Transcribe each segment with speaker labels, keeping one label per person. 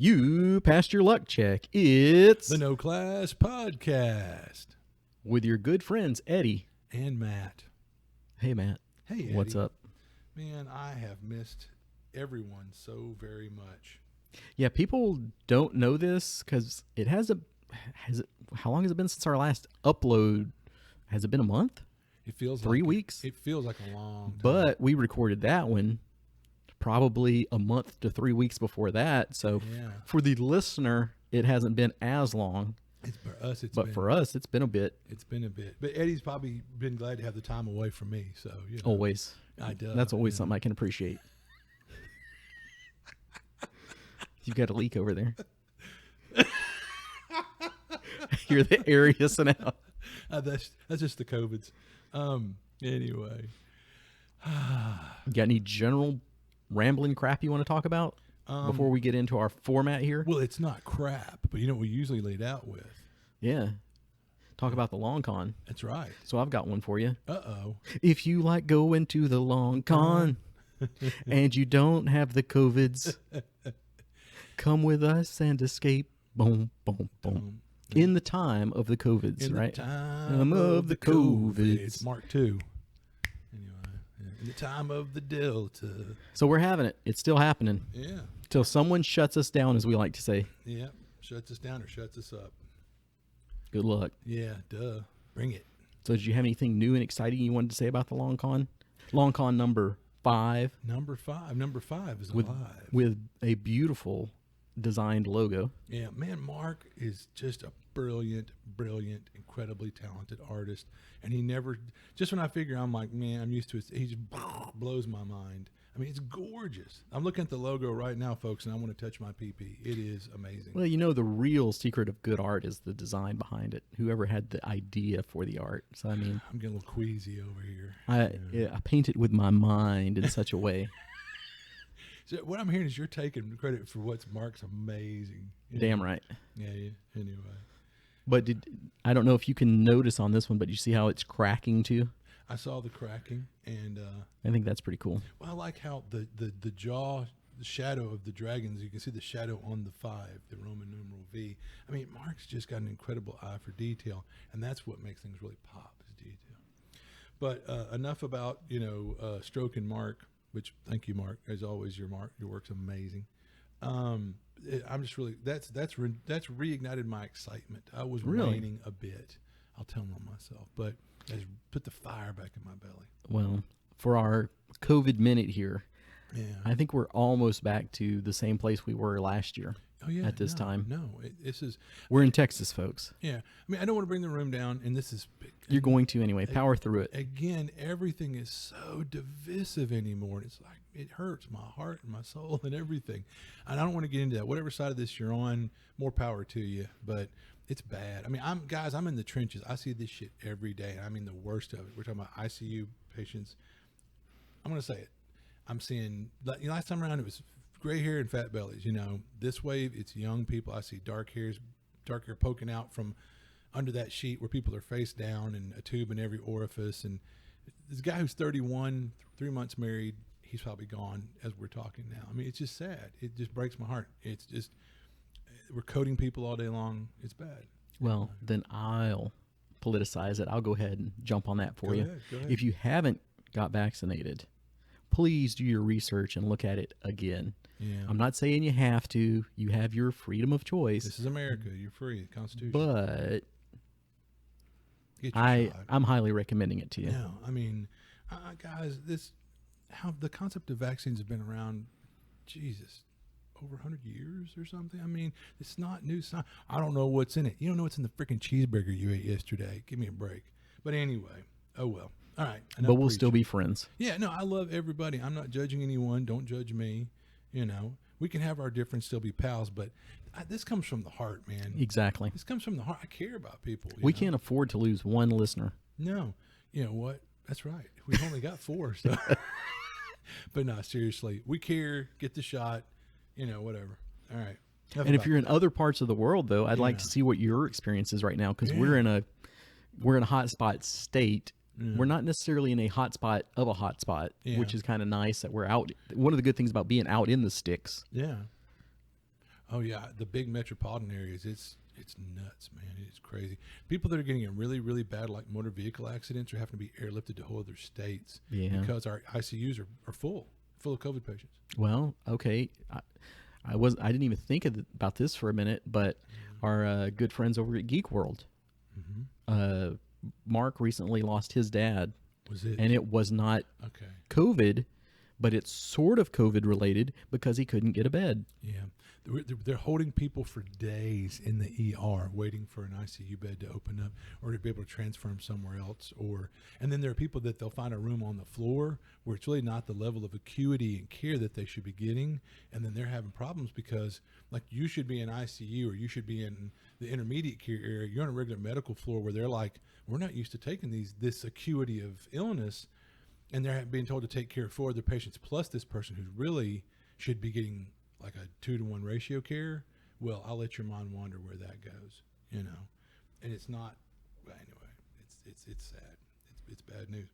Speaker 1: You passed your luck check. It's
Speaker 2: The No Class Podcast.
Speaker 1: with your good friends, Eddie.
Speaker 2: And Matt.
Speaker 1: Hey, Matt.
Speaker 2: Hey, Eddie.
Speaker 1: What's up?
Speaker 2: Man, I have missed everyone so very much.
Speaker 1: Yeah, people don't know this because it hasn't. How long has it been since our last upload? Has it been a month?
Speaker 2: It feels
Speaker 1: 3
Speaker 2: like
Speaker 1: weeks?
Speaker 2: It feels like a long time.
Speaker 1: But we recorded that one probably a month to 3 weeks before that. So
Speaker 2: yeah,
Speaker 1: for the listener, it hasn't been as long.
Speaker 2: for us,
Speaker 1: For us, it's been a bit.
Speaker 2: it's been a bit. But Eddie's probably been glad to have the time away from me. So
Speaker 1: Always.
Speaker 2: I do.
Speaker 1: That's always something I can appreciate. You've got a leak over there. You're the areas and out.
Speaker 2: That's just the COVIDs. Anyway,
Speaker 1: You got any general rambling crap you want to talk about before we get into our format here?
Speaker 2: well, it's not crap, but you know what we usually laid out with.
Speaker 1: Yeah. Talk about the long con.
Speaker 2: That's right.
Speaker 1: So I've got one for you.
Speaker 2: Uh-oh.
Speaker 1: If you like going to the long con and you don't have the COVIDs, come with us and escape. Boom, boom, boom. In the time of the COVIDs,
Speaker 2: In
Speaker 1: right?
Speaker 2: the time of the COVIDs. Mark II. Anyway, in the time of the Delta.
Speaker 1: So we're having it. It's still happening.
Speaker 2: Yeah.
Speaker 1: Till someone shuts us down, as we like to say.
Speaker 2: Yeah. Shuts us down or shuts us up.
Speaker 1: Good luck.
Speaker 2: Yeah, duh. Bring it.
Speaker 1: So did you have anything new and exciting you wanted to say about the long con? Long con number 5
Speaker 2: Number 5. Number 5 is
Speaker 1: with,
Speaker 2: alive.
Speaker 1: with a beautiful designed logo.
Speaker 2: Yeah, man, Mark is just a brilliant, incredibly talented artist. And he never, just when I figure I'm like, man, I'm used to it, he just blows my mind. I mean, it's gorgeous. I'm looking at the logo right now, folks, and I want to touch my PP. It is amazing.
Speaker 1: Well, you know, the real secret of good art is the design behind it. Whoever had the idea for the art. So, I mean,
Speaker 2: I'm getting a little queasy over here.
Speaker 1: I paint it with my mind in such a way.
Speaker 2: So what I'm hearing is you're taking credit for what's Mark's amazing.
Speaker 1: Damn right.
Speaker 2: Yeah, anyway.
Speaker 1: But I don't know if you can notice on this one, but you see how it's cracking too?
Speaker 2: I saw the cracking, and
Speaker 1: I think that's pretty cool.
Speaker 2: well, I like how the jaw, the shadow of the dragons, you can see the shadow on the 5, the Roman numeral V. I mean, Mark's just got an incredible eye for detail, and that's what makes things really pop, is detail. But enough about, stroking Mark, which, thank you, Mark. As always, your work's amazing. I'm just really, that's reignited my excitement. I was
Speaker 1: Really?
Speaker 2: waning a bit. I'll tell on myself, but has put the fire back in my belly.
Speaker 1: Well, for our COVID minute here,
Speaker 2: Yeah.
Speaker 1: I think we're almost back to the same place we were last year.
Speaker 2: Oh yeah.
Speaker 1: at this time.
Speaker 2: No, this is.
Speaker 1: We're in Texas, folks.
Speaker 2: Yeah. I mean, I don't want to bring the room down, and this is.
Speaker 1: You're going to anyway. Power through it.
Speaker 2: Again, everything is so divisive anymore. And it's like it hurts my heart and my soul and everything. And I don't want to get into that. Whatever side of this you're on, more power to you. But it's bad. I mean, I'm in the trenches. I see this shit every day. And I mean the worst of it. We're talking about ICU patients. I'm going to say it. I'm seeing, last time around it was gray hair and fat bellies. This wave it's young people. I see dark hair poking out from under that sheet where people are face down and a tube in every orifice. And this guy who's 31, 3 months married, he's probably gone as we're talking now. I mean, it's just sad. It just breaks my heart. It's just, we're coding people all day long. It's bad.
Speaker 1: Well, then I'll politicize it. I'll go ahead and jump on that for
Speaker 2: Go
Speaker 1: you.
Speaker 2: ahead, go ahead.
Speaker 1: If you haven't got vaccinated, please do your research and look at it again.
Speaker 2: Yeah.
Speaker 1: I'm not saying you have to. You have your freedom of choice.
Speaker 2: This is America. You're free. The Constitution.
Speaker 1: But
Speaker 2: Get your shot.
Speaker 1: I'm highly recommending it to you.
Speaker 2: No, I mean, guys, how the concept of vaccines have been around, Jesus, over 100 years or something. I mean, it's not new science. I don't know what's in it. You don't know what's in the freaking cheeseburger you ate yesterday. Give me a break. But anyway, oh well. All right.
Speaker 1: But we'll still be friends.
Speaker 2: Yeah, no, I love everybody. I'm not judging anyone. Don't judge me. We can have our difference, still be pals. But this comes from the heart, man.
Speaker 1: Exactly.
Speaker 2: This comes from the heart. I care about people.
Speaker 1: We can't afford to lose one listener.
Speaker 2: No, you know what? That's right. We've only got 4. So. But no, seriously, we care. Get the shot. Whatever. All right.
Speaker 1: And if you're in other parts of the world, though, I'd like to see what your experience is right now, because we're in a hotspot state. We're not necessarily in a hotspot of a hotspot, which is kind of nice that we're out. One of the good things about being out in the sticks.
Speaker 2: Yeah. Oh yeah, the big metropolitan areas, it's nuts, man. It's crazy. People that are getting in really, really bad, like motor vehicle accidents, are having to be airlifted to whole other states
Speaker 1: Yeah.
Speaker 2: because our ICUs are full of COVID patients.
Speaker 1: Well, okay. I didn't even think about this for a minute, but our good friends over at Geek World,
Speaker 2: Mm-hmm.
Speaker 1: Mark recently lost his dad,
Speaker 2: Was it?
Speaker 1: and it was not
Speaker 2: Okay.
Speaker 1: COVID, but it's sort of COVID related because he couldn't get a bed.
Speaker 2: Yeah. They're holding people for days in the ER waiting for an ICU bed to open up or to be able to transfer them somewhere else. And then there are people that they'll find a room on the floor where it's really not the level of acuity and care that they should be getting. And then they're having problems because, like, you should be in ICU or you should be in the intermediate care area. You're on a regular medical floor where they're like, we're not used to taking this acuity of illness. And they're being told to take care of 4 other patients plus this person who really should be getting like a 2-to-1 ratio care. Well, I'll let your mind wander where that goes, and it's not. Well, anyway, it's sad. It's bad news.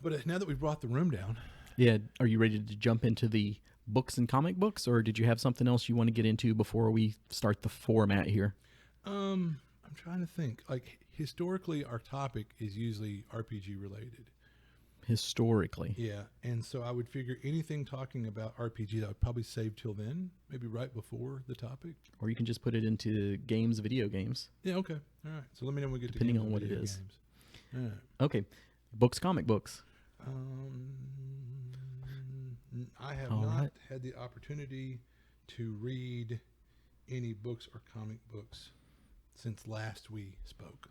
Speaker 2: But now that we've brought the room down,
Speaker 1: Yeah. Are you ready to jump into the books and comic books, or did you have something else you want to get into before we start the format here?
Speaker 2: I'm trying to think. Like, historically, our topic is usually RPG related.
Speaker 1: Historically.
Speaker 2: Yeah, and so I would figure anything talking about RPG, I would probably save till then, maybe right before the topic.
Speaker 1: Or you can just put it into games, video games.
Speaker 2: Yeah, okay. All right. So let me know when we get
Speaker 1: Depending
Speaker 2: to games
Speaker 1: on
Speaker 2: and
Speaker 1: what it
Speaker 2: video
Speaker 1: is.
Speaker 2: games. All right.
Speaker 1: Okay. Books, comic books.
Speaker 2: I have
Speaker 1: All
Speaker 2: not
Speaker 1: right.
Speaker 2: had the opportunity to read any books or comic books since last we spoke.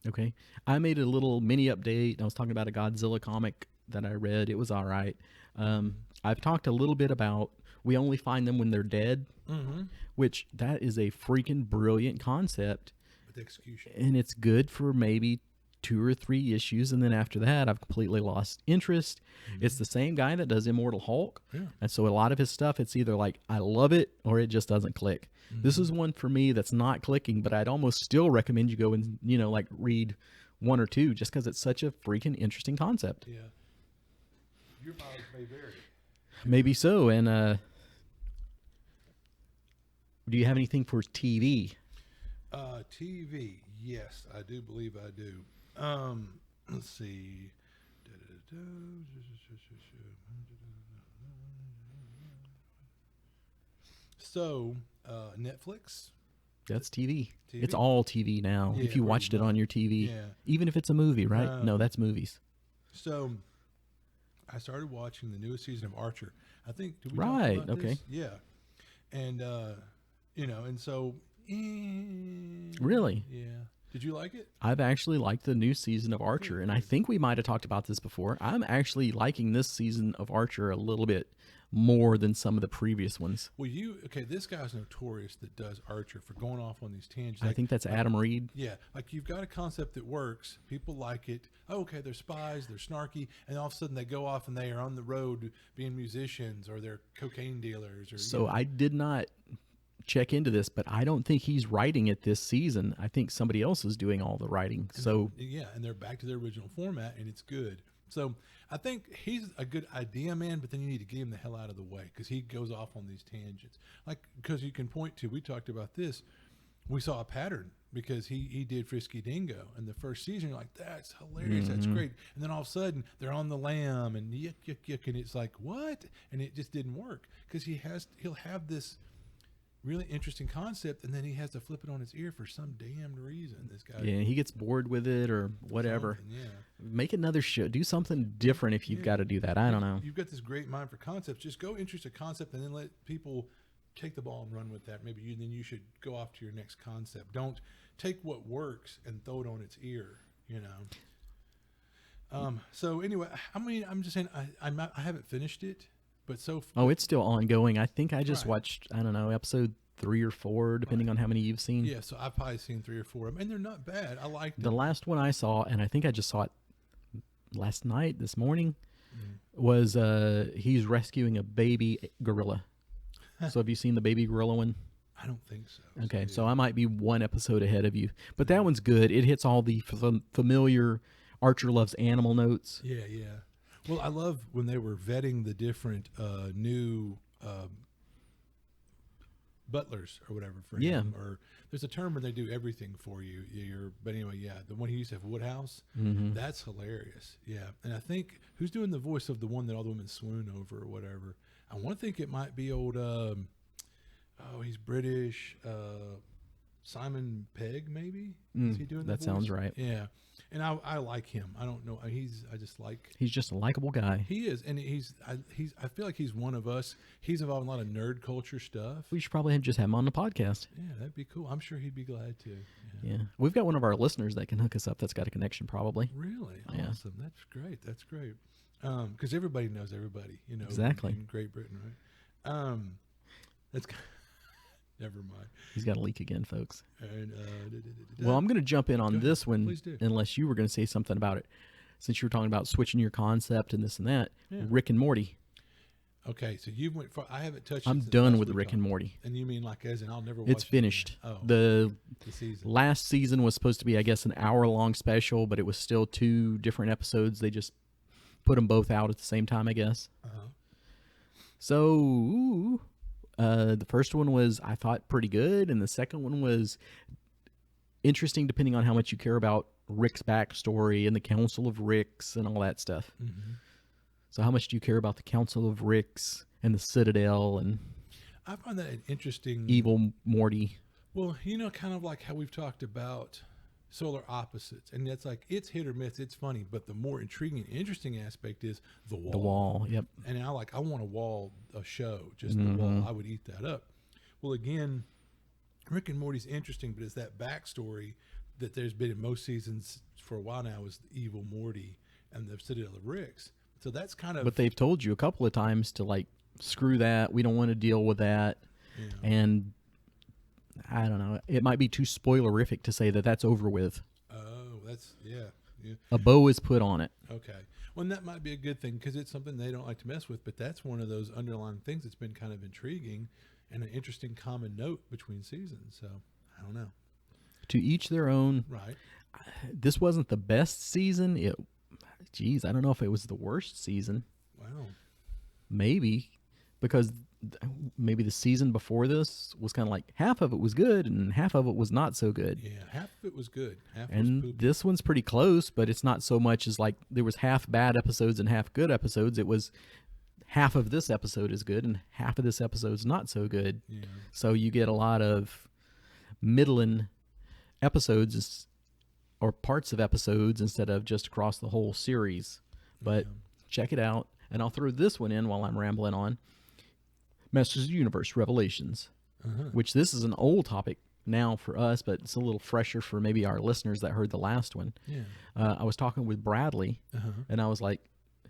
Speaker 1: Okay. I made a little mini update. I was talking about a Godzilla comic that I read. It was all right. I've talked a little bit about we only find them when they're dead,
Speaker 2: Mm-hmm.
Speaker 1: which that is a freaking brilliant concept.
Speaker 2: With execution.
Speaker 1: And it's good for maybe 2 or 3 issues. And then after that, I've completely lost interest. It's the same guy that does Immortal Hulk.
Speaker 2: Yeah.
Speaker 1: And so a lot of his stuff, it's either like, I love it or it just doesn't click. This is one for me that's not clicking, but I'd almost still recommend you go and, like read 1 or 2 just because it's such a freaking interesting concept.
Speaker 2: Yeah. Your mileage may vary.
Speaker 1: Maybe so. And do you have anything for TV?
Speaker 2: TV. Yes, I do believe I do. Let's see. So, Netflix.
Speaker 1: That's TV.
Speaker 2: TV?
Speaker 1: It's all TV now.
Speaker 2: Yeah,
Speaker 1: if you
Speaker 2: pretty
Speaker 1: watched it on
Speaker 2: much.
Speaker 1: your TV,
Speaker 2: Yeah.
Speaker 1: even if it's a movie, right?
Speaker 2: No.
Speaker 1: No, that's movies.
Speaker 2: So, I started watching the newest season of Archer. I think did we
Speaker 1: Right,
Speaker 2: talk about
Speaker 1: okay.
Speaker 2: this? Yeah, and and so
Speaker 1: Really?
Speaker 2: yeah. Did you like it?
Speaker 1: I've actually liked the new season of Archer, and I think we might have talked about this before. I'm actually liking this season of Archer a little bit more than some of the previous ones.
Speaker 2: Well, this guy's notorious that does Archer for going off on these tangents.
Speaker 1: I think that's Adam Reed.
Speaker 2: Yeah, like you've got a concept that works. People like it. Oh, okay, they're spies, they're snarky, and all of a sudden they go off and they are on the road being musicians or they're cocaine dealers. Or
Speaker 1: So I did not check into this, but I don't think he's writing it this season. I think somebody else is doing all the writing. So
Speaker 2: yeah, and they're back to their original format, and it's good. So I think he's a good idea man, but then you need to get him the hell out of the way because he goes off on these tangents. Like, because you can point to, we talked about this, we saw a pattern because he did Frisky Dingo in the first season. You're like, that's hilarious, that's great. And then all of a sudden they're on the lamb and yuck, yuck, yuck, and it's like, what? And it just didn't work because he'll have this really interesting concept, and then he has to flip it on its ear for some damned reason. This guy,
Speaker 1: yeah, he gets bored with it or whatever.
Speaker 2: something, yeah.
Speaker 1: Make another show. Do something different if you've
Speaker 2: Yeah.
Speaker 1: got to do that. I don't know.
Speaker 2: You've got this great mind for concepts. Just go interest a concept, and then let people take the ball and run with that. Maybe then you should go off to your next concept. Don't take what works and throw it on its ear. So anyway, I'm just saying I haven't finished it, but
Speaker 1: Oh, it's still ongoing. I think I just
Speaker 2: Right.
Speaker 1: watched, I don't know, episode 3 or 4, depending on how many you've seen.
Speaker 2: yeah. So I've probably seen 3 or 4 of them, and they're not bad. I like
Speaker 1: The
Speaker 2: them.
Speaker 1: last one I saw, and I think I just saw it last night, this morning,
Speaker 2: Mm.
Speaker 1: was he's rescuing a baby gorilla. So have you seen the baby gorilla one?
Speaker 2: I don't think so.
Speaker 1: Okay, so I might be 1 episode ahead of you. But that one's good. It hits all the familiar Archer Loves Animal notes.
Speaker 2: Yeah, yeah. Well, I love when they were vetting the different new butlers or whatever for
Speaker 1: Yeah.
Speaker 2: him. Or there's a term where they do everything for you. But anyway, yeah, the one he used to have, Woodhouse, that's hilarious. Yeah, and I think who's doing the voice of the one that all the women swoon over or whatever. I want to think it might be old. He's British. Simon Pegg, maybe. Is he doing
Speaker 1: that
Speaker 2: the
Speaker 1: sounds
Speaker 2: voice?
Speaker 1: right.
Speaker 2: Yeah, and I like him. I don't know. I just like.
Speaker 1: He's just a likable guy.
Speaker 2: He is, and I feel like he's one of us. He's involved in a lot of nerd culture stuff.
Speaker 1: We should probably just have him on the podcast.
Speaker 2: Yeah, that'd be cool. I'm sure he'd be glad to.
Speaker 1: Yeah. We've got one of our listeners that can hook us up that's got a connection probably.
Speaker 2: Really?
Speaker 1: Yeah.
Speaker 2: Awesome. That's great. That's great. Because everybody knows everybody,
Speaker 1: Exactly.
Speaker 2: in Great Britain, right? That's never mind.
Speaker 1: He's got a leak again, folks.
Speaker 2: And,
Speaker 1: Well, I'm going to jump in on
Speaker 2: ahead.
Speaker 1: this one,
Speaker 2: Please do.
Speaker 1: unless you were going to say something about it. Since you were talking about switching your concept and this and that,
Speaker 2: Yeah.
Speaker 1: Rick and Morty.
Speaker 2: Okay, so you went for. I haven't touched.
Speaker 1: I'm
Speaker 2: it since
Speaker 1: done
Speaker 2: last
Speaker 1: with
Speaker 2: week
Speaker 1: Rick
Speaker 2: on-
Speaker 1: and Morty.
Speaker 2: And you mean like as in I'll never watch
Speaker 1: It's
Speaker 2: it
Speaker 1: finished.
Speaker 2: again? Oh,
Speaker 1: The
Speaker 2: season.
Speaker 1: last season was supposed to be, I guess, an hour-long special, but it was still 2 different episodes. They just put them both out at the same time, I guess.
Speaker 2: Uh-huh.
Speaker 1: So the first one was, I thought, pretty good, and the second one was interesting depending on how much you care about Rick's backstory and the Council of Ricks and all that stuff.
Speaker 2: Mm-hmm.
Speaker 1: So how much do you care about the Council of Ricks and the Citadel and
Speaker 2: I find that an interesting.
Speaker 1: evil Morty?
Speaker 2: Well, kind of like how we've talked about solar opposites, and that's like it's hit or miss. It's funny, but the more intriguing, interesting aspect is the wall.
Speaker 1: The Wall, yep.
Speaker 2: And I want a show, just the wall. I would eat that up. Well, again, Rick and Morty's interesting, but it's that backstory that there's been in most seasons for a while now is the evil Morty and the Citadel of Ricks. So that's kind of.
Speaker 1: But they've told you a couple of times to, like, screw that. We don't want to deal with that.
Speaker 2: Yeah.
Speaker 1: And I don't know. It might be too spoilerific to say that that's over with.
Speaker 2: Oh, that's yeah.
Speaker 1: A bow is put on it.
Speaker 2: Okay. Well, and that might be a good thing because it's something they don't like to mess with, but that's one of those underlying things that's been kind of intriguing and an interesting common note between seasons. So I don't know.
Speaker 1: To each their own.
Speaker 2: Right.
Speaker 1: This wasn't the best season. Geez, I don't know if it was the worst season.
Speaker 2: Wow.
Speaker 1: Maybe, because maybe the season before this was kind of like half of it was good and half of it was not so good.
Speaker 2: Yeah. Half of it was good. Half was
Speaker 1: And
Speaker 2: poopy.
Speaker 1: this one's pretty close, but it's not so much as like there was half bad episodes and half good episodes. It was half of this episode is good and half of this episode's not so good.
Speaker 2: Yeah.
Speaker 1: So you get a lot of middling episodes or parts of episodes instead of just across the whole series. But check it out. And I'll throw this one in while I'm rambling on. Masters of the Universe Revelations, which this is an old topic now for us, but it's a little fresher for maybe our listeners that heard the last one.
Speaker 2: Yeah.
Speaker 1: I was talking with Bradley, and I was like,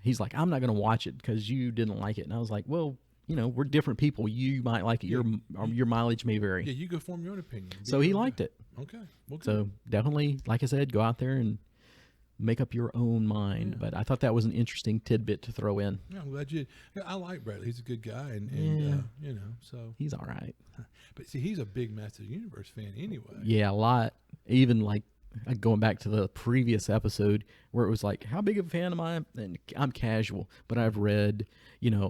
Speaker 1: he's like, I'm not going to watch it because you didn't like it. And I was like, well, we're different people. You might like it. Your mileage may vary.
Speaker 2: Yeah. You go form your own opinion.
Speaker 1: So he liked it.
Speaker 2: Okay. Well, good.
Speaker 1: So definitely, like I said, go out there and make up your own mind. But I thought that was an interesting tidbit to throw in.
Speaker 2: Yeah, I'm glad you. Yeah, I like Bradley. He's a good guy, and so.
Speaker 1: He's all right.
Speaker 2: But see, he's a big Masters of the Universe fan anyway.
Speaker 1: Yeah, a lot. Even like going back to the previous episode where it was like, how big of a fan am I? And I'm casual, but I've read,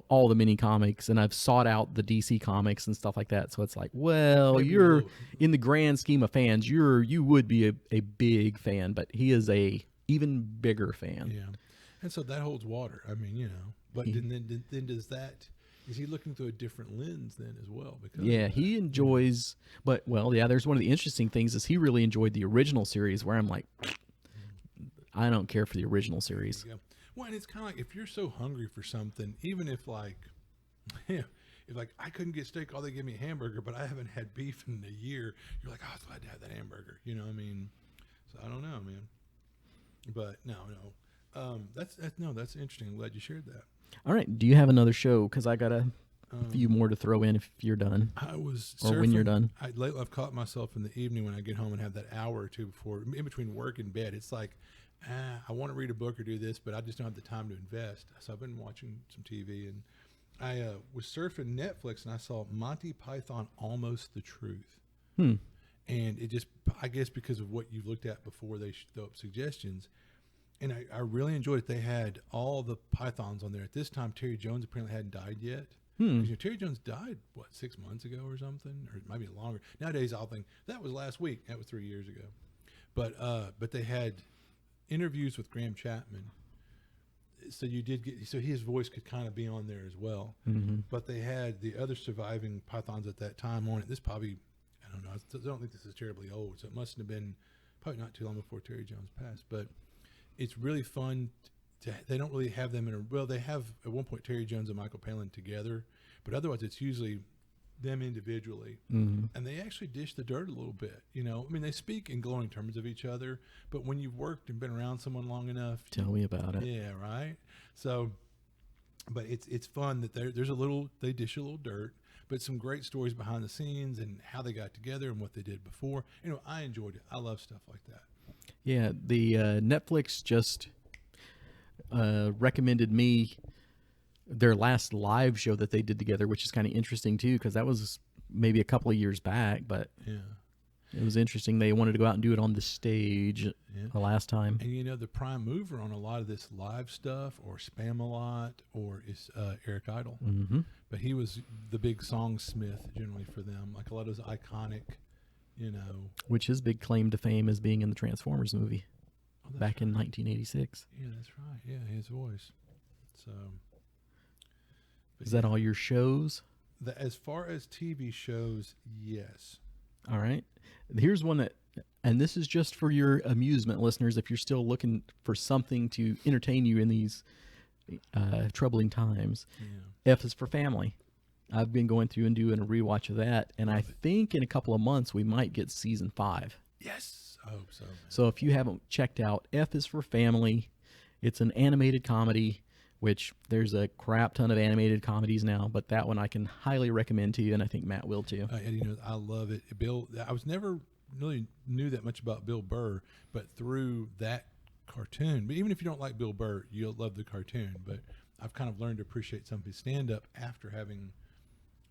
Speaker 1: all the mini comics and I've sought out the DC comics and stuff like that. So it's like, well,
Speaker 2: Maybe
Speaker 1: you're
Speaker 2: we'll-
Speaker 1: in the grand scheme of fans, you would be a big fan, but he is a even bigger fan.
Speaker 2: Yeah, and so that holds water. I mean, but then does that? Is he looking through a different lens then as well? Because
Speaker 1: Yeah,
Speaker 2: of that?
Speaker 1: he enjoys, but there's one of the interesting things is he really enjoyed the original series where I'm like, I don't care for the original series.
Speaker 2: There you go. Well, and it's kind of like if you're so hungry for something, even if like, if like I couldn't get steak, all they give me a hamburger, but I haven't had beef in a year. You're like, oh, I was glad to have that hamburger. You know what I mean? So I don't know, man. But no. That's interesting. I'm glad you shared that.
Speaker 1: All right, do you have another show? Because I got a few more to throw in if you're done.
Speaker 2: I was
Speaker 1: Or when you're
Speaker 2: surfing.
Speaker 1: done.
Speaker 2: Lately, I've caught myself in the evening when I get home and have that hour or two before, in between work and bed. It's like, I want to read a book or do this, but I just don't have the time to invest. So I've been watching some TV, and I was surfing Netflix, and I saw Monty Python Almost the Truth. And it just, I guess because of what you've looked at before, they throw up suggestions. And I really enjoyed it. They had all the pythons on there. At this time, Terry Jones apparently hadn't died yet.
Speaker 1: Hmm.
Speaker 2: 'Cause, Terry Jones died, 6 months ago or something? Or it might be longer. Nowadays, I'll think, that was last week. That was 3 years ago. But they had interviews with Graham Chapman. So you did get, so his voice could kind of be on there as well.
Speaker 1: Mm-hmm.
Speaker 2: But they had the other surviving Pythons at that time on it. This probably, I don't know, I don't think this is terribly old, so it must have been probably not too long before Terry Jones passed. But it's really fun. They don't really have them in a, well, they have at one point Terry Jones and Michael Palin together, but otherwise it's usually them individually.
Speaker 1: Mm-hmm.
Speaker 2: And they actually dish the dirt a little bit, I mean, they speak in glowing terms of each other, but when you've worked and been around someone long enough,
Speaker 1: Tell me about it.
Speaker 2: yeah, right. So, but it's fun that there's a little, they dish a little dirt, but some great stories behind the scenes and how they got together and what they did before. I enjoyed it. I love stuff like that.
Speaker 1: Yeah, the Netflix just recommended me their last live show that they did together, which is kind of interesting too, because that was maybe a couple of years back, but
Speaker 2: Yeah.
Speaker 1: it was interesting. They wanted to go out and do it on the stage the last time.
Speaker 2: And the prime mover on a lot of this live stuff or Spam-A-Lot or is Eric Idle.
Speaker 1: Mm-hmm.
Speaker 2: But he was the big songsmith generally for them, like a lot of those iconic,
Speaker 1: Which his big claim to fame is being in the Transformers movie
Speaker 2: Oh, that's
Speaker 1: back in
Speaker 2: right.
Speaker 1: 1986.
Speaker 2: Yeah, that's right. Yeah, his voice. So, but
Speaker 1: Is that all your shows?
Speaker 2: as far as TV shows, yes.
Speaker 1: All right. Here's one that, and this is just for your amusement, listeners, if you're still looking for something to entertain you in these troubling times.
Speaker 2: Yeah.
Speaker 1: F is for Family. I've been going through and doing a rewatch of that, and I think in a couple of months we might get season 5.
Speaker 2: Yes, I hope so. Man.
Speaker 1: So if you haven't checked out F is for Family, it's an animated comedy, which there's a crap ton of animated comedies now, but that one I can highly recommend to you, and I think Matt will too.
Speaker 2: Eddie knows I love it. Bill, I was never really knew that much about Bill Burr, but through that cartoon. But even if you don't like Bill Burr, you'll love the cartoon. But I've kind of learned to appreciate some of his stand-up after having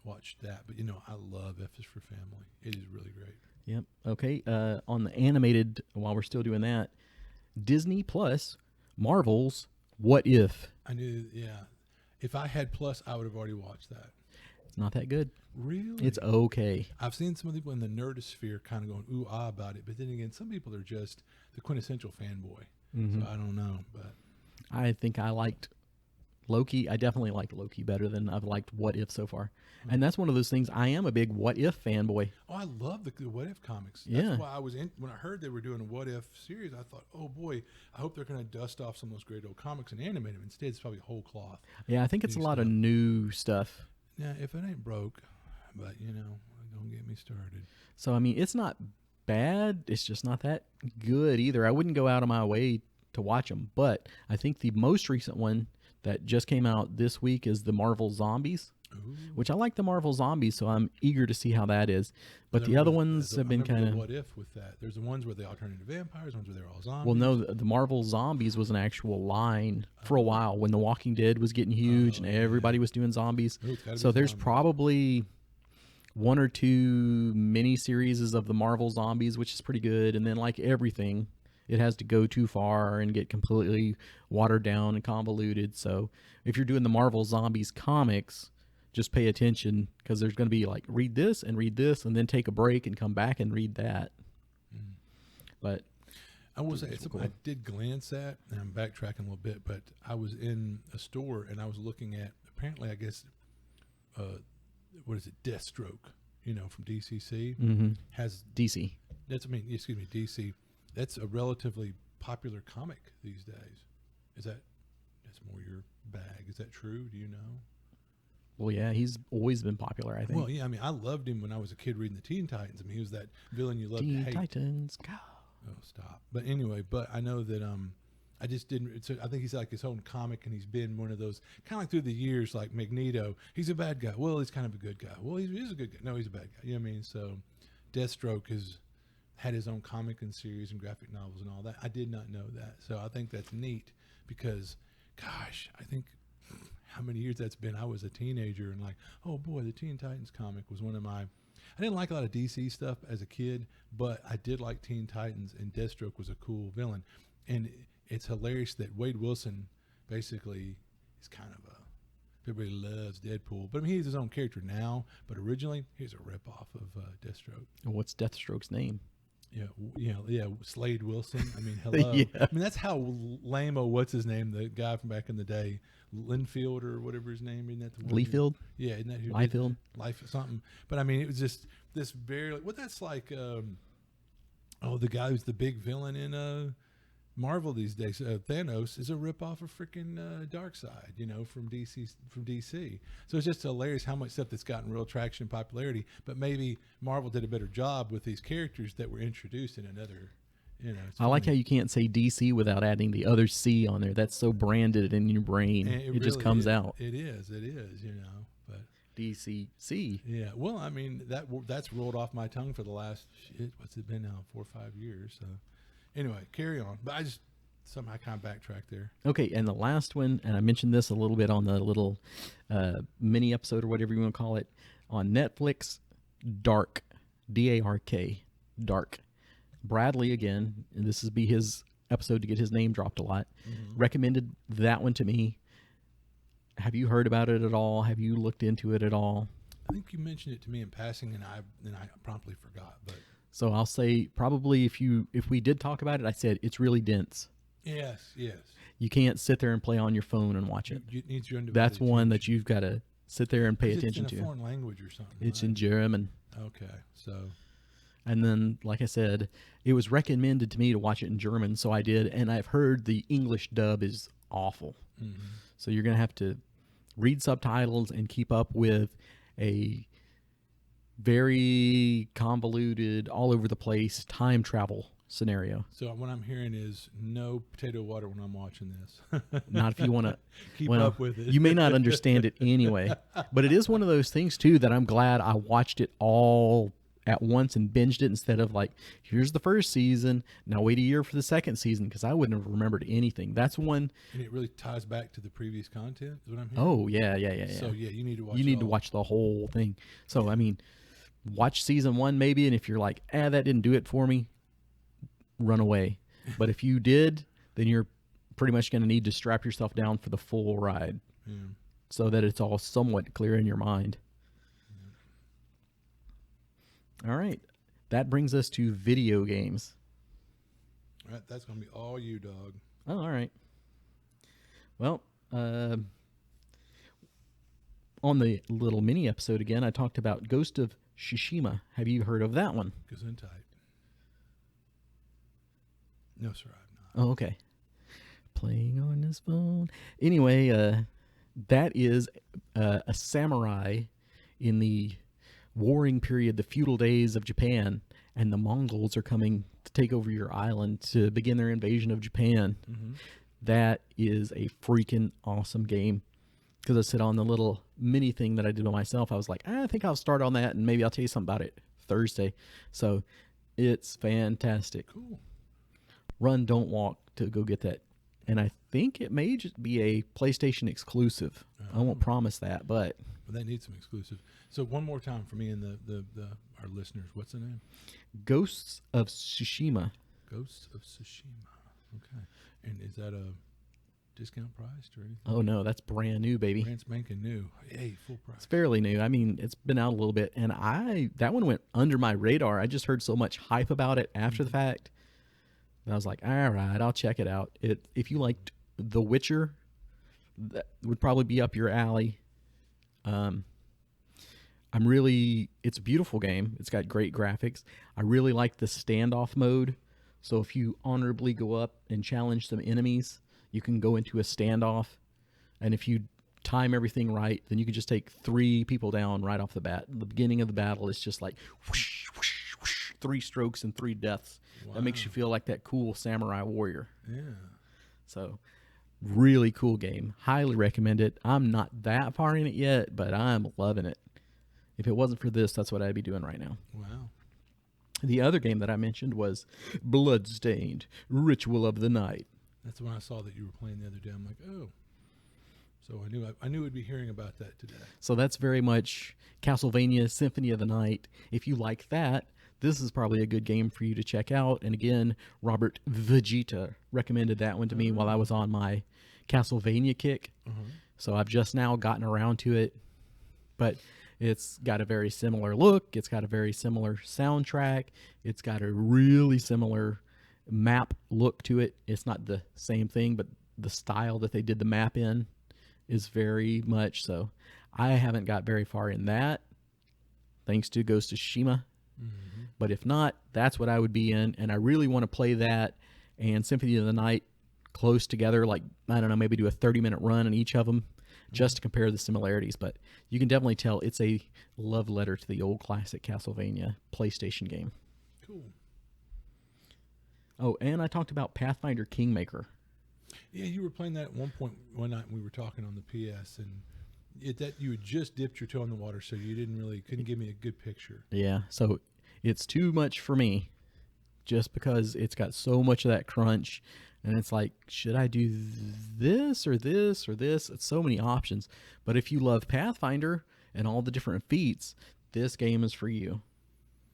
Speaker 2: watched that. But I love F is for Family. It is really great.
Speaker 1: Yep. Okay. On the animated, while we're still doing that, Disney Plus, Marvel's What If?
Speaker 2: I knew, yeah. If I had Plus, I would have already watched that.
Speaker 1: It's not that good.
Speaker 2: Really?
Speaker 1: It's okay.
Speaker 2: I've seen some people in the nerdosphere kind of going ooh ah about it, but then again, some people are just the quintessential fanboy.
Speaker 1: Mhm.
Speaker 2: So I don't know, but
Speaker 1: I think I liked Loki. I definitely liked Loki better than I've liked What If so far. And that's one of those things. I am a big What If fanboy.
Speaker 2: oh, I love the What If comics. That's
Speaker 1: Yeah.
Speaker 2: why I was in when I heard they were doing a What If series. I thought, oh boy, I hope they're going to dust off some of those great old comics and animate them. Instead, it's probably whole cloth.
Speaker 1: Yeah, I think it's a lot of new stuff.
Speaker 2: Yeah, if it ain't broke, but don't get me started.
Speaker 1: So, I mean, it's not bad. It's just not that good either. I wouldn't go out of my way to watch them. But I think the most recent one that just came out this week is the Marvel Zombies,
Speaker 2: Ooh.
Speaker 1: which I like the Marvel Zombies, so I'm eager to see how that is. But the
Speaker 2: I
Speaker 1: other
Speaker 2: remember
Speaker 1: ones
Speaker 2: the-
Speaker 1: have
Speaker 2: I
Speaker 1: been
Speaker 2: remember
Speaker 1: kind
Speaker 2: the
Speaker 1: of...
Speaker 2: What If with that. There's the ones where they all turn into vampires, ones where they're all zombies.
Speaker 1: Well, no, the Marvel Zombies was an actual line for a while when The Walking Dead was getting huge and everybody was doing zombies.
Speaker 2: Ooh, it's gotta
Speaker 1: So
Speaker 2: be
Speaker 1: there's
Speaker 2: zombies.
Speaker 1: probably one or two mini series of the Marvel Zombies, which is pretty good. And then, like everything, it has to go too far and get completely watered down and convoluted. So if you're doing the Marvel Zombies comics, just pay attention, because there's going to be like read this and then take a break and come back and read that.
Speaker 2: Mm.
Speaker 1: But
Speaker 2: I will say
Speaker 1: It's
Speaker 2: it's something I did glance at, and I'm backtracking a little bit, but I was in a store and I was looking at, apparently, I guess, what is it, Deathstroke, from DCC, has,
Speaker 1: DC.
Speaker 2: DC, that's a relatively popular comic these days. That's more your bag. Is that true? Do you know?
Speaker 1: Well, yeah, he's always been popular, I think.
Speaker 2: Well, yeah, I loved him when I was a kid reading the Teen Titans. He was that villain you loved to
Speaker 1: Teen
Speaker 2: hate.
Speaker 1: Titans, go.
Speaker 2: Oh, stop. But anyway, I know that I just didn't. I think he's like his own comic, and he's been one of those kind of like through the years, like Magneto. He's a bad guy. Well, he's kind of a good guy. Well, he's a good guy. No, he's a bad guy. You know what I mean? So, Deathstroke has had his own comic and series and graphic novels and all that. I did not know that. So I think that's neat because, gosh, I think how many years that's been. I was a teenager and like, oh boy, the Teen Titans comic was one of my. I didn't like a lot of DC stuff as a kid, but I did like Teen Titans, and Deathstroke was a cool villain. And it's hilarious that Wade Wilson basically is kind of a Everybody loves Deadpool, but I mean, he's his own character now. But originally, he's a ripoff of Deathstroke.
Speaker 1: And what's Deathstroke's name?
Speaker 2: Yeah, Slade Wilson. I mean, hello.
Speaker 1: Yeah.
Speaker 2: I mean, that's how lame-o, what's his name, the guy from back in the day, Linfield or whatever his name, isn't that the one?
Speaker 1: Leafield?
Speaker 2: Yeah, isn't that who?
Speaker 1: Liefeld?
Speaker 2: Life something. But I mean, it was just this very, that's like, the guy who's the big villain in Marvel these days, Thanos, is a ripoff of freaking Darkseid, from DC. So it's just hilarious how much stuff that's gotten real traction and popularity. But maybe Marvel did a better job with these characters that were introduced in another.
Speaker 1: I like how you can't say DC without adding the other C on there. That's so branded in your brain. It just
Speaker 2: really
Speaker 1: comes out.
Speaker 2: It is, But
Speaker 1: DCC.
Speaker 2: yeah, well, I mean that's rolled off my tongue for the last what's it been now, 4 or 5 years. So anyway, carry on. But I just somehow kind of backtracked there.
Speaker 1: Okay, and the last one, and I mentioned this a little bit on the little mini episode or whatever you want to call it, on Netflix, Dark, D-A-R-K, Dark. Bradley, again, and this would be his episode to get his name dropped a lot, recommended that one to me. Have you heard about it at all? Have you looked into it at all?
Speaker 2: I think you mentioned it to me in passing, and I promptly forgot. But
Speaker 1: so I'll say probably if we did talk about it, I said it's really dense.
Speaker 2: Yes.
Speaker 1: You can't sit there and play on your phone and watch it.
Speaker 2: It needs your
Speaker 1: That's one that you've got to sit there and pay attention
Speaker 2: it's in
Speaker 1: to.
Speaker 2: a foreign language or something.
Speaker 1: It's
Speaker 2: right?
Speaker 1: in German.
Speaker 2: Okay, so.
Speaker 1: And then, like I said, it was recommended to me to watch it in German, so I did. And I've heard the English dub is awful.
Speaker 2: Mm-hmm.
Speaker 1: So you're going to have to read subtitles and keep up with a very convoluted, all over the place time travel scenario.
Speaker 2: So what I'm hearing is no potato water when I'm watching this.
Speaker 1: Not if you want to
Speaker 2: keep up with it.
Speaker 1: You may not understand it anyway. But it is one of those things, too, that I'm glad I watched it all at once and binged it instead of like, here's the first season, now wait a year for the second season, because I wouldn't have remembered anything. That's one.
Speaker 2: And it really ties back to the previous content, is what I'm hearing?
Speaker 1: Oh, yeah.
Speaker 2: So, yeah, you need to watch
Speaker 1: You need to watch the whole thing. So, I mean, watch season 1 maybe, and if you're like, that didn't do it for me, run away. But if you did, then you're pretty much going to need to strap yourself down for the full ride, so that it's all somewhat clear in your mind. All right. That brings us to video games.
Speaker 2: All right, that's going to be all you, dog.
Speaker 1: Oh, all right. Well, on the little mini episode again, I talked about Ghost of Tsushima. Have you heard of that one?
Speaker 2: Gesundheit. No, sir, I've not.
Speaker 1: Oh, okay. Playing on his phone. Anyway, that is a samurai in the warring period, the feudal days of Japan, and the Mongols are coming to take over your island to begin their invasion of Japan.
Speaker 2: Mm-hmm.
Speaker 1: That is a freaking awesome game. Because I said on the little mini thing that I did by myself, I was like, I think I'll start on that, and maybe I'll tell you something about it Thursday. So it's fantastic.
Speaker 2: Cool.
Speaker 1: Run, don't walk to go get that. And I think it may just be a PlayStation exclusive. I won't promise that, but
Speaker 2: they need some exclusive. So one more time for me and the our listeners. What's the name?
Speaker 1: Ghosts of Tsushima.
Speaker 2: Ghosts of Tsushima. Okay. And is that a discount price or anything?
Speaker 1: Oh no, that's brand new, baby.
Speaker 2: Brand spanking new. Hey, full price.
Speaker 1: It's fairly new. I mean, it's been out a little bit, and that one went under my radar. I just heard so much hype about it after the fact. And I was like, all right, I'll check it out. If you liked The Witcher, that would probably be up your alley. It's a beautiful game. It's got great graphics. I really like the standoff mode. So if you honorably go up and challenge some enemies, you can go into a standoff. And if you time everything right, then you can just take 3 people down right off the bat. The beginning of the battle is just like whoosh, whoosh, whoosh, 3 strokes and 3 deaths. Wow. That makes you feel like that cool samurai warrior.
Speaker 2: Yeah.
Speaker 1: So really cool game. Highly recommend it. I'm not that far in it yet, but I'm loving it. If it wasn't for this, that's what I'd be doing right now.
Speaker 2: Wow.
Speaker 1: The other game that I mentioned was Bloodstained, Ritual of the Night.
Speaker 2: That's when I saw that you were playing the other day. I'm like, oh. So I knew we'd be hearing about that today.
Speaker 1: So that's very much Castlevania Symphony of the Night. If you like that, this is probably a good game for you to check out. And again, Robert Vegeta recommended that one to me while I was on my Castlevania kick. So I've just now gotten around to it, but it's got a very similar look. It's got a very similar soundtrack. It's got a really similar map look to it. It's not the same thing, but the style that they did the map in is very much so. I haven't got very far in that, thanks to Ghost of Tsushima. But if not, that's what I would be in. And I really want to play that and Symphony of the Night close together, like, I don't know, maybe do a 30-minute run in each of them just to compare the similarities. But you can definitely tell it's a love letter to the old classic Castlevania PlayStation game.
Speaker 2: Cool.
Speaker 1: Oh, and I talked about Pathfinder Kingmaker.
Speaker 2: Yeah, you were playing that at one point one night when we were talking on the PS, and that you had just dipped your toe in the water, so you couldn't give me a good picture.
Speaker 1: Yeah, so it's too much for me just because it's got so much of that crunch, and it's like, should I do this or this or this? It's so many options. But if you love Pathfinder and all the different feats, this game is for you.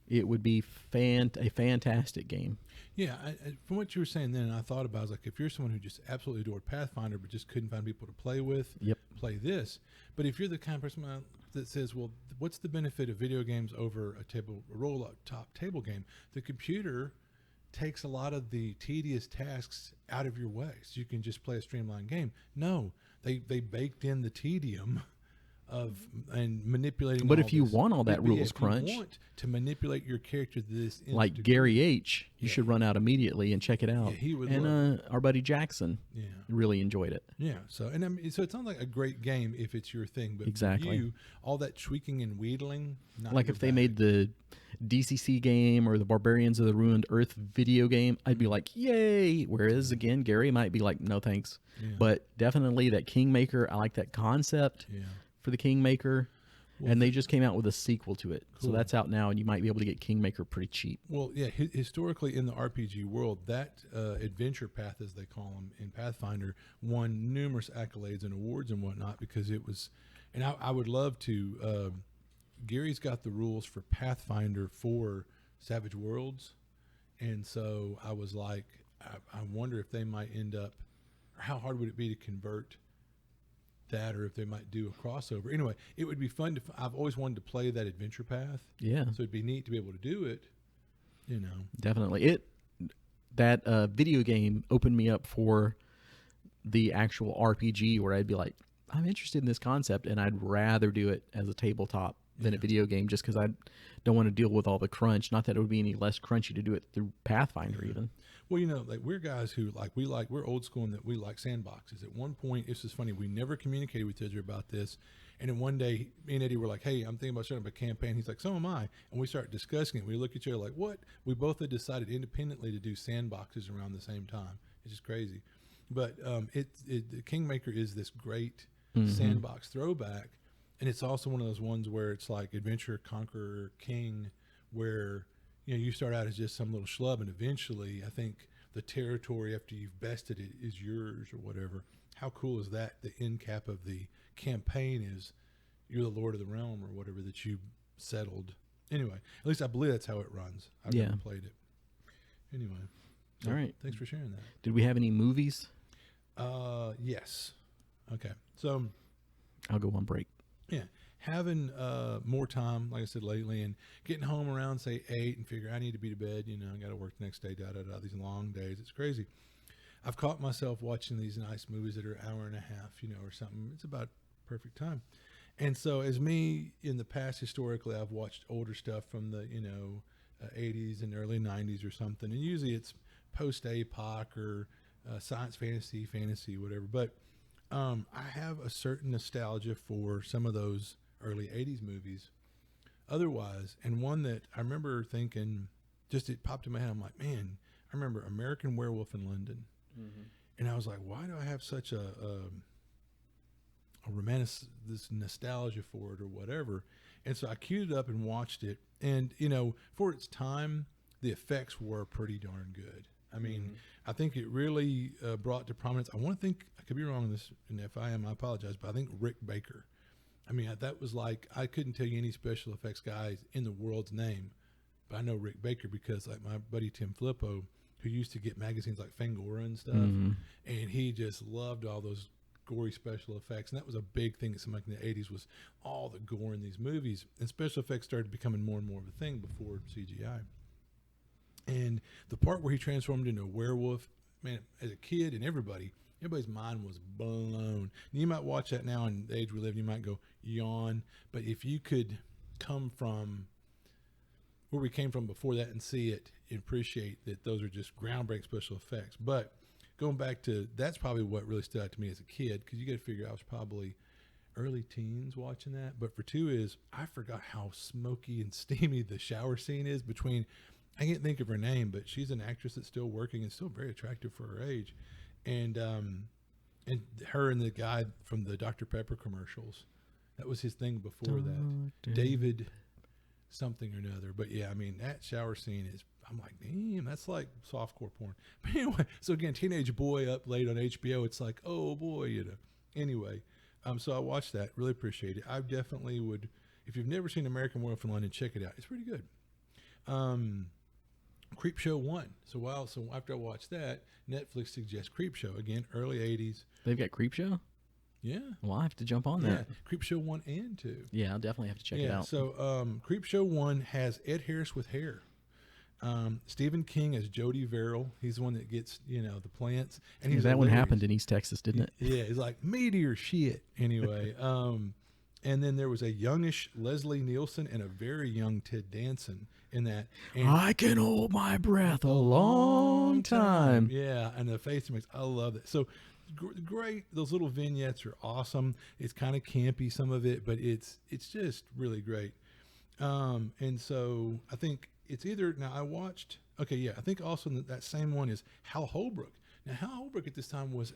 Speaker 1: It would be a fantastic game.
Speaker 2: Yeah, from what you were saying then, I thought about, I was like, if you're someone who just absolutely adored Pathfinder but just couldn't find people to play with, play this. But if you're the kind of person that says, well, what's the benefit of video games over a roll-top table game? The computer takes a lot of the tedious tasks out of your way, so you can just play a streamlined game. No, they baked in the tedium of and manipulating.
Speaker 1: But if you want all that rules crunch,
Speaker 2: if you want to manipulate your character to this
Speaker 1: like
Speaker 2: degree,
Speaker 1: Gary H, you should run out immediately and check it out.
Speaker 2: Yeah, he would.
Speaker 1: And our buddy Jackson, really enjoyed it.
Speaker 2: Yeah. So so it sounds like a great game if it's your thing. But
Speaker 1: exactly,
Speaker 2: for you, all that tweaking and wheedling.
Speaker 1: Like if they made the DCC game or the Barbarians of the Ruined Earth video game, I'd be like, yay. Whereas again, Gary might be like, no thanks. Yeah. But definitely that Kingmaker, I like that concept. Yeah. For the Kingmaker, and they just came out with a sequel to it. Cool. So that's out now, and you might be able to get Kingmaker pretty cheap.
Speaker 2: Well, yeah, historically in the RPG world, that adventure path, as they call them in Pathfinder, won numerous accolades and awards and whatnot because it was, and I would love to, Gary's got the rules for Pathfinder for Savage Worlds, and so I was like, I wonder if they might end up, or how hard would it be to convert that, or if they might do a crossover. Anyway, it would be fun I've always wanted to play that adventure path. Yeah. So it'd be neat to be able to do it,
Speaker 1: Definitely. That video game opened me up for the actual RPG where I'd be like, I'm interested in this concept, and I'd rather do it as a tabletop than a video game just because I don't want to deal with all the crunch. Not that it would be any less crunchy to do it through Pathfinder even.
Speaker 2: Well, like we're guys who we're old school in that we like sandboxes. At one point, it's just funny, we never communicated with each other about this. And then one day, me and Eddie were like, hey, I'm thinking about starting up a campaign. He's like, so am I. And we start discussing it. We look at each other like, what? We both had decided independently to do sandboxes around the same time. It's just crazy. But the Kingmaker is this great sandbox throwback. And it's also one of those ones where it's like Adventure, Conqueror, King, where you start out as just some little schlub, and eventually I think the territory after you've bested it is yours or whatever. How cool is that? The end cap of the campaign is you're the Lord of the Realm or whatever that you settled. Anyway, at least I believe that's how it runs. I've never played it. Anyway. So
Speaker 1: all right.
Speaker 2: Thanks for sharing that.
Speaker 1: Did we have any movies?
Speaker 2: Yes. Okay. So
Speaker 1: I'll go on break.
Speaker 2: Yeah. Having more time, like I said lately, and getting home around, say, 8 and figure I need to be to bed, I got to work the next day, these long days. It's crazy. I've caught myself watching these nice movies that are an hour and a half, or something. It's about perfect time. And so as me in the past, historically, I've watched older stuff from the, 80s and early 90s or something. And usually it's post-APOC or science fantasy, whatever. But I have a certain nostalgia for some of those early 80s movies otherwise. And one that I remember thinking, it popped in my head. I'm like, man, I remember American Werewolf in London. Mm-hmm. And I was like, why do I have such a romantic, this nostalgia for it or whatever? And so I queued it up and watched it. And, for its time, the effects were pretty darn good. I mean, I think it really brought to prominence. I could be wrong on this, and if I am, I apologize, but I think Rick Baker. I mean, that was like, I couldn't tell you any special effects guys in the world's name, but I know Rick Baker because, like, my buddy Tim Filippo, who used to get magazines like Fangora and stuff,
Speaker 1: Mhm.
Speaker 2: and he just loved all those gory special effects, and that was a big thing. It seemed like in the 80s was all the gore in these movies, and special effects started becoming more and more of a thing before CGI. And the part where he transformed into a werewolf, man, as a kid and everybody's mind was blown. And you might watch that now in the age we live, and you might go yawn, but if you could come from where we came from before that and see it and appreciate that those are just groundbreaking special effects. But going back to, that's probably what really stood out to me as a kid, because you got to figure I was probably early teens watching that. But for two is, I forgot how smoky and steamy the shower scene is between, I can't think of her name, but she's an actress that's still working and still very attractive for her age. And her and the guy from the Dr. Pepper commercials, that was his thing before that. David something or another. But yeah, I mean, that shower scene is, I'm like, damn, that's like softcore porn. But anyway, so again, teenage boy up late on HBO, it's like, oh boy, you know. Anyway, so I watched that, really appreciate it. I definitely would, if you've never seen American Werewolf in London, check it out. It's pretty good. Creepshow 1. So after I watched that, Netflix suggests Creepshow. Again, early 80s.
Speaker 1: They've got Creepshow?
Speaker 2: Yeah.
Speaker 1: Well, I have to jump on
Speaker 2: Yeah.
Speaker 1: that.
Speaker 2: Creepshow 1 and 2.
Speaker 1: Yeah, I'll definitely have to check it out.
Speaker 2: So Creepshow 1 has Ed Harris with hair. Stephen King as Jody Verrill. He's the one that gets, the plants. And
Speaker 1: Yeah,
Speaker 2: he's
Speaker 1: that one
Speaker 2: hilarious.
Speaker 1: happened in East Texas, didn't it?
Speaker 2: Yeah, he's like meteor shit. Anyway, and then there was a youngish Leslie Nielsen and a very young Ted Danson in that. And
Speaker 1: I can hold my breath a long time.
Speaker 2: Yeah, and the face he makes, I love it. So great. Those little vignettes are awesome. It's kind of campy, some of it, but it's just really great. And so I think it's either, now I watched, I think also that same one is Hal Holbrook. Now, Hal Holbrook at this time was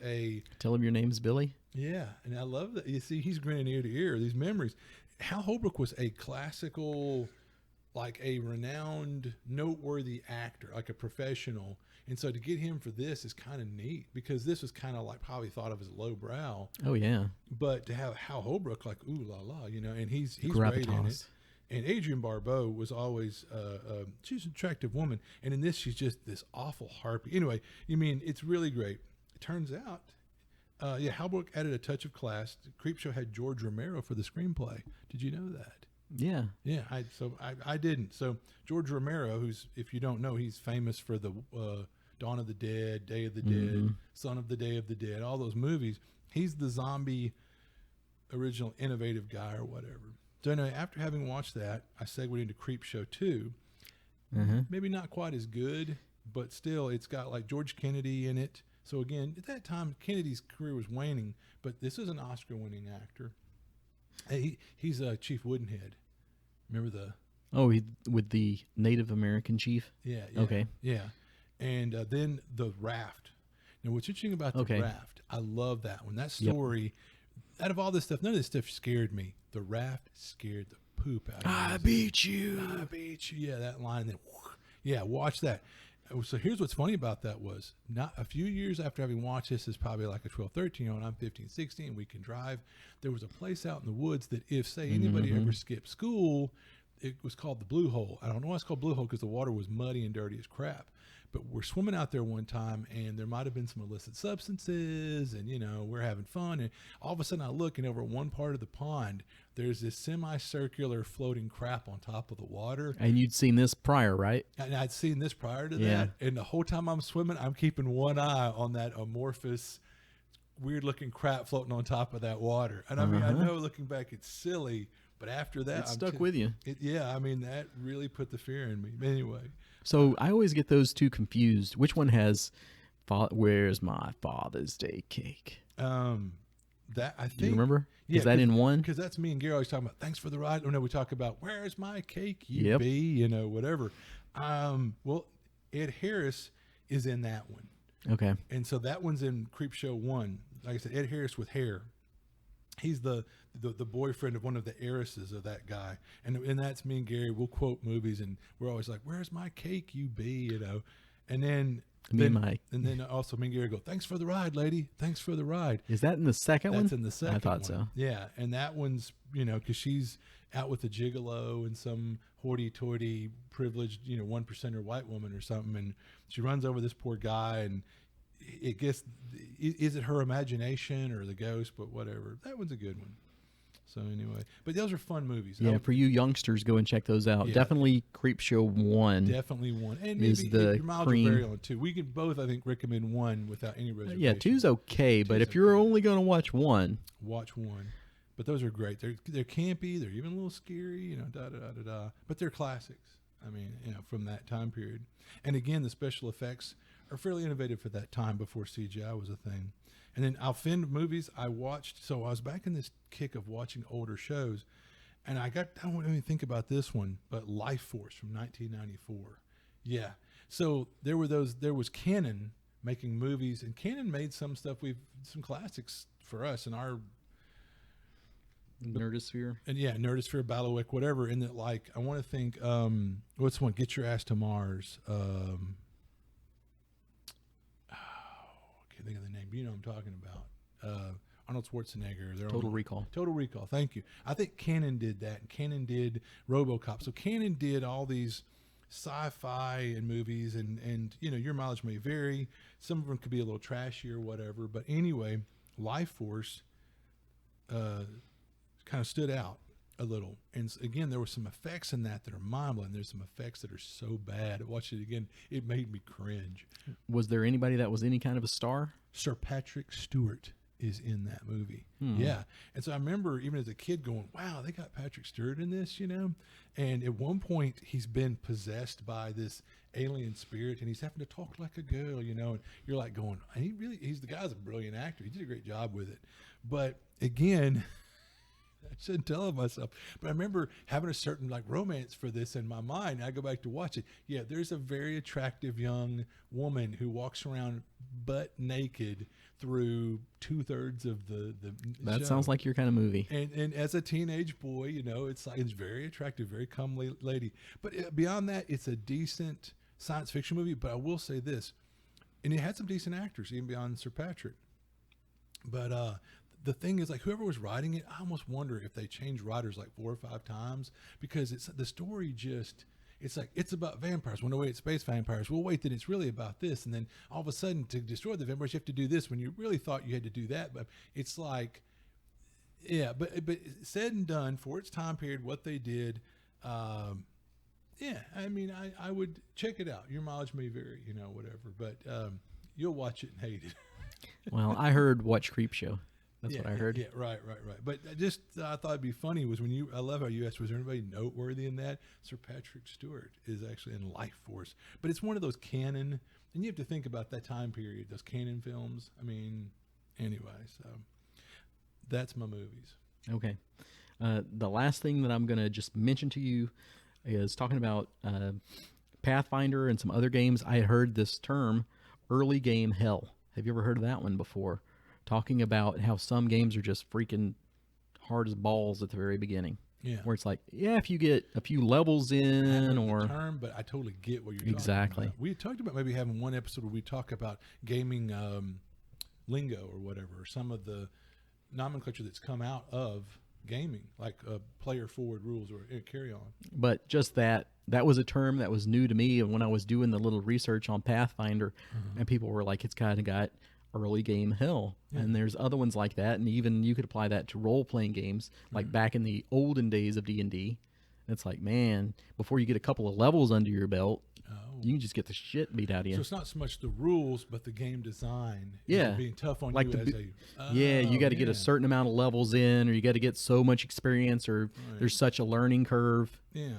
Speaker 1: Tell him your name's Billy.
Speaker 2: yeah, and I love that. You see, he's grinning ear to ear, these memories. Hal Holbrook was a classical, like a renowned, noteworthy actor, like a professional. And so to get him for this is kind of neat, because this was kind of like probably thought of as lowbrow.
Speaker 1: Oh, yeah.
Speaker 2: But to have Hal Holbrook, like, ooh la la, and he's great in it.
Speaker 1: Gravitas.
Speaker 2: And Adrienne Barbeau was always, she's an attractive woman. And in this, she's just this awful harpy. Anyway, it's really great. It turns out, Holbrook added a touch of class. Creepshow had George Romero for the screenplay. Did you know that?
Speaker 1: Yeah.
Speaker 2: Yeah, I didn't. So George Romero, who's, if you don't know, he's famous for the Dawn of the Dead, Day of the Dead, Son of the Day of the Dead, all those movies. He's the zombie original innovative guy or whatever. So anyway, after having watched that, I segued into Creepshow 2. Maybe not quite as good, but still, it's got like George Kennedy in it. So again, at that time, Kennedy's career was waning, but this is an Oscar-winning actor. He's Chief Woodenhead. Remember the?
Speaker 1: Oh, with the Native American chief?
Speaker 2: Yeah.
Speaker 1: Okay.
Speaker 2: Yeah. And then The Raft. Now, what's interesting about The Raft, I love that one. That story, out of all this stuff, none of this stuff scared me. The Raft scared the poop out of me.
Speaker 1: I beat you.
Speaker 2: I beat you. Yeah, that line. Then, yeah, watch that. So here's what's funny about that was, not a few years after having watched this, is probably like a 12, 13-year-old, I'm 15, 16, we can drive. There was a place out in the woods that if, say, anybody ever skipped school, it was called the Blue Hole. I don't know why it's called Blue Hole, because the water was muddy and dirty as crap. But we're swimming out there one time, and there might have been some illicit substances, and, we're having fun. And all of a sudden I look, and over one part of the pond, there's this semicircular floating crap on top of the water.
Speaker 1: And you'd seen this prior, right?
Speaker 2: And I'd seen this prior to
Speaker 1: Yeah.
Speaker 2: that. And the whole time I'm swimming, I'm keeping one eye on that amorphous, weird-looking crap floating on top of that water. And I mean, I know looking back it's silly, but after that,
Speaker 1: It stuck with you.
Speaker 2: That really put the fear in me. Anyway.
Speaker 1: So I always get those two confused. Which one has "Where's my Father's Day cake"?
Speaker 2: That I think.
Speaker 1: Do you remember?
Speaker 2: Yeah,
Speaker 1: Is that in one?
Speaker 2: Because that's me and Gary always talking about. Thanks for the ride. Oh no, we talk about where's my cake, you
Speaker 1: Yep.
Speaker 2: be, whatever. Well, Ed Harris is in that one,
Speaker 1: Okay.
Speaker 2: and so that one's in Creepshow 1. Like I said, Ed Harris with hair. He's the boyfriend of one of the heiresses of that guy, and that's me and Gary. We'll quote movies, and we're always like, "Where's my cake, you be?" And then
Speaker 1: Me and Mike.
Speaker 2: and then also me and Gary go, thanks for the ride, lady. Thanks for the ride.
Speaker 1: Is that in the second one?
Speaker 2: That's in the second
Speaker 1: I thought
Speaker 2: one.
Speaker 1: so.
Speaker 2: Yeah. And that one's, because she's out with a gigolo and some hoity-toity privileged, 1%er white woman or something. And she runs over this poor guy, and it gets, is it her imagination or the ghost? But whatever. That one's a good one. So anyway, but those are fun movies.
Speaker 1: Yeah, for you youngsters, go and check those out.
Speaker 2: Yeah.
Speaker 1: Definitely Creepshow 1.
Speaker 2: Definitely one. And
Speaker 1: Is
Speaker 2: maybe
Speaker 1: the
Speaker 2: your mileage
Speaker 1: cream.
Speaker 2: will vary on two. We can both, I think, recommend one without any reservation.
Speaker 1: Yeah, 2's okay, but
Speaker 2: Two's
Speaker 1: if you're
Speaker 2: okay.
Speaker 1: only going to watch one,
Speaker 2: Watch one. But those are great. They're campy. They're even a little scary, But they're classics. I mean, from that time period. And again, the special effects are fairly innovative for that time before CGI was a thing. And then Alfend movies I watched. So I was back in this kick of watching older shows. And I don't even think about this one, but Life Force from 1994. Yeah. So there was Canon making movies, and Canon made some classics for us in our
Speaker 1: Nerdosphere.
Speaker 2: and Nerdosphere, Battlewick, whatever. In that, like, I want to think, what's one? Get Your Ass to Mars. Can't think of the name. You know what I'm talking about. Arnold Schwarzenegger.
Speaker 1: Total Recall.
Speaker 2: Total Recall. Thank you. I think Canon did that, and Canon did RoboCop. So Canon did all these sci-fi and movies, and your mileage may vary. Some of them could be a little trashy or whatever. But anyway, Life Force kind of stood out a little. And again, there were some effects in that are mind-blowing. There's some effects that are so bad. I watched it again. It made me cringe.
Speaker 1: Was there anybody that was any kind of a star?
Speaker 2: Sir Patrick Stewart is in that movie. Yeah. And so I remember even as a kid going, wow, they got Patrick Stewart in this, And at one point he's been possessed by this alien spirit, and he's having to talk like a girl, and you're like going, the guy's a brilliant actor. He did a great job with it. But again, I shouldn't tell it myself, but I remember having a certain romance for this in my mind. I go back to watch it. Yeah, there's a very attractive young woman who walks around butt naked through 2/3 of the
Speaker 1: That
Speaker 2: show.
Speaker 1: sounds like your kind of movie.
Speaker 2: And as a teenage boy, it's very attractive, very comely lady. But beyond that, it's a decent science fiction movie. But I will say this, and it had some decent actors even beyond Sir Patrick. But the thing is, whoever was writing it, I almost wonder if they changed writers 4 or 5 times, because the story just, it's about vampires. When it's space vampires. Well, wait, then it's really about this. And then all of a sudden, to destroy the vampires, you have to do this when you really thought you had to do that. But it's but said and done for its time period, what they did. I mean, I would check it out. Your mileage may vary, whatever, but you'll watch it and hate it.
Speaker 1: Well, I heard watch Creepshow. That's what I heard.
Speaker 2: Yeah, right. But I thought it'd be funny was I love how you asked, was there anybody noteworthy in that? Sir Patrick Stewart is actually in Life Force. But it's one of those Canon, and you have to think about that time period, those Canon films. I mean, anyway, so that's my movies.
Speaker 1: Okay. The last thing that I'm going to just mention to you is talking about Pathfinder and some other games. I had heard this term, early game hell. Have you ever heard of that one before? Talking about how some games are just freaking hard as balls at the very beginning.
Speaker 2: Yeah.
Speaker 1: Where it's if you get a few levels in, or
Speaker 2: term, but I totally get what you're
Speaker 1: exactly.
Speaker 2: talking about. We had talked about maybe having one episode where we talk about gaming lingo or whatever, or some of the nomenclature that's come out of gaming, like player forward rules or carry on.
Speaker 1: But just that was a term that was new to me, and when I was doing the little research on Pathfinder, and people were like, it's kind of got early game hell. And there's other ones like that, and even you could apply that to role-playing games like back in the olden days of D&D. It's man, before you get a couple of levels under your belt, you can just get the shit beat out of you.
Speaker 2: So it's not so much the rules, but the game design. Being tough on
Speaker 1: like
Speaker 2: you
Speaker 1: you got to get a certain amount of levels in, or you got to get so much experience, or there's such a learning curve.
Speaker 2: Yeah.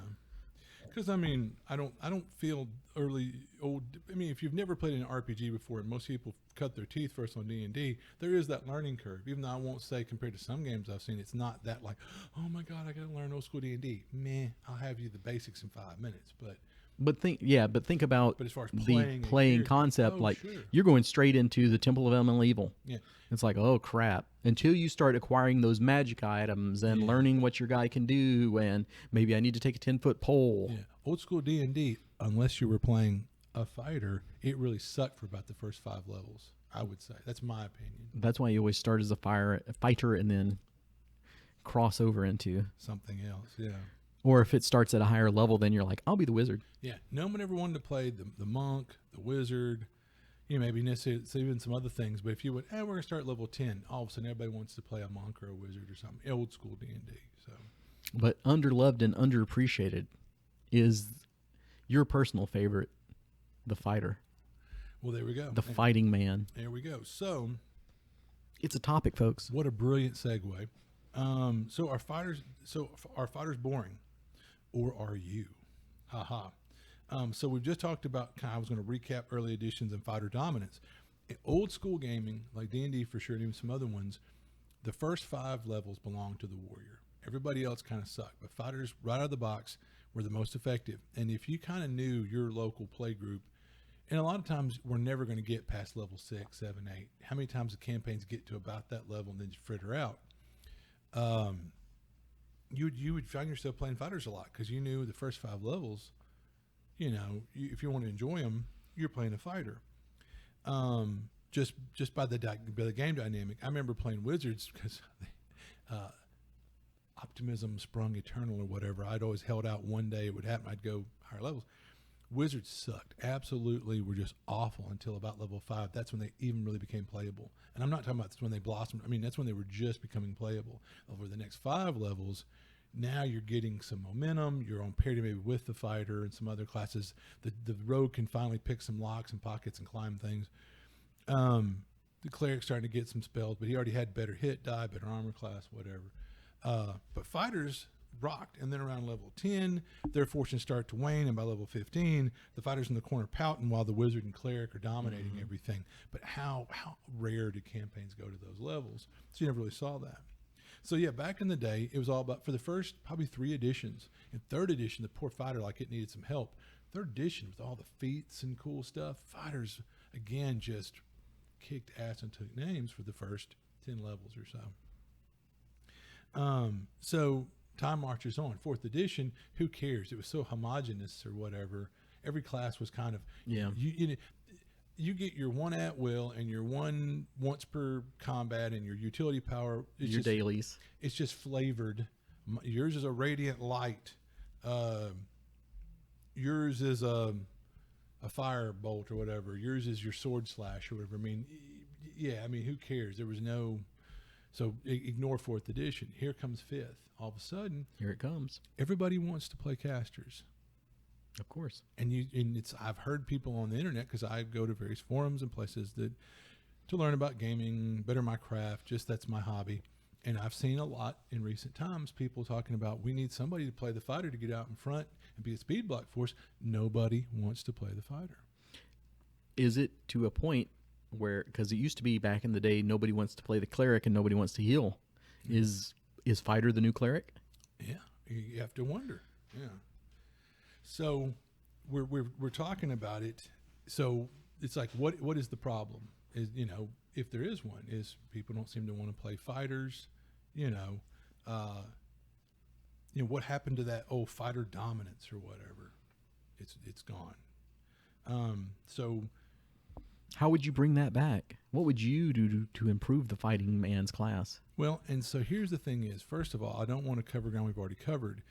Speaker 2: Because I mean, I don't feel old. I mean, if you've never played an RPG before, and most people cut their teeth first on D&D, there is that learning curve. Even though I won't say compared to some games I've seen, it's not that oh my god, I got to learn old school D&D. Meh, I'll have you the basics in 5 minutes. But
Speaker 1: think about
Speaker 2: as far as
Speaker 1: the playing concept.
Speaker 2: Sure.
Speaker 1: You're going straight into the Temple of Elemental Evil.
Speaker 2: Yeah.
Speaker 1: It's oh crap. Until you start acquiring those magic items and learning what your guy can do, and maybe I need to take a 10-foot pole.
Speaker 2: Yeah. Old school D&D, unless you were playing a fighter, it really sucked for about the first 5 levels. I would say that's my opinion.
Speaker 1: That's why you always start as a fighter and then cross over into.
Speaker 2: Something else, yeah.
Speaker 1: Or if it starts at a higher level, then you're like, I'll be the wizard.
Speaker 2: Yeah, no one ever wanted to play the monk, the wizard, maybe necessarily even some other things. But if you would, we're going to start at level 10, all of a sudden everybody wants to play a monk or a wizard or something. Old school D&D. So,
Speaker 1: but underloved and underappreciated is your personal favorite, the fighter.
Speaker 2: Well, there we go.
Speaker 1: The fighting man.
Speaker 2: There we go. So,
Speaker 1: it's a topic, folks.
Speaker 2: What a brilliant segue. So are fighters boring, or are you? Haha. So we've just talked about. I was going to recap early editions and fighter dominance. In old school gaming, like D&D for sure, and even some other ones, the first 5 levels belong to the warrior. Everybody else kind of sucked, but fighters right out of the box were the most effective. And if you kind of knew your local play group, and a lot of times we're never going to get past level 6, 7, 8. How many times the campaigns get to about that level and then just fritter out? You would find yourself playing fighters a lot because you knew the first 5 levels. If you want to enjoy them, you're playing a fighter. Just by the game dynamic. I remember playing wizards because optimism sprung eternal or whatever. I'd always held out one day it would happen. I'd go higher levels. Wizards sucked. Absolutely were just awful until about level 5. That's when they even really became playable. And I'm not talking about that's when they blossomed. I mean, that's when they were just becoming playable. Over the next 5 levels, now you're getting some momentum. You're on parity maybe with the fighter and some other classes. The rogue can finally pick some locks and pockets and climb things. The cleric's starting to get some spells, but he already had better hit die, better armor class, whatever. But fighters rocked, and then around level 10 their fortunes start to wane, and by level 15 the fighters in the corner pouting while the wizard and cleric are dominating everything. But how rare do campaigns go to those levels? So you never really saw that. So yeah, back in the day it was all about, for the first probably 3 editions. In 3rd edition, the poor fighter, like, it needed some help. 3rd edition, with all the feats and cool stuff, fighters again just kicked ass and took names for the first 10 levels or so. So time marches on. 4th edition, who cares? It was so homogenous or whatever. Every class was kind of, you get your 1 at will and your 1 once per combat and your utility power.
Speaker 1: It's your dailies.
Speaker 2: It's just flavored. Yours is a radiant light. Yours is a fire bolt or whatever. Yours is your sword slash or whatever. I mean, who cares? There was no. So ignore 4th edition. Here comes 5th. All of a sudden,
Speaker 1: here it comes.
Speaker 2: Everybody wants to play casters.
Speaker 1: Of course.
Speaker 2: And I've heard people on the internet, because I go to various forums and places to learn about gaming, better my craft. Just that's my hobby. And I've seen a lot in recent times people talking about, we need somebody to play the fighter to get out in front and be a speed block force. Nobody wants to play the fighter.
Speaker 1: Is it to a point where, because it used to be back in the day, nobody wants to play the cleric and nobody wants to heal? Is fighter the new cleric?
Speaker 2: Yeah, you have to wonder. Yeah. So we're talking about it. So it's like, what is the problem? Is, if there is one, is people don't seem to want to play fighters. What happened to that old fighter dominance or whatever? It's gone. So
Speaker 1: how would you bring that back? What would you do to improve the fighting man's class?
Speaker 2: Well, and so here's the thing is, first of all, I don't want to cover ground we've already covered.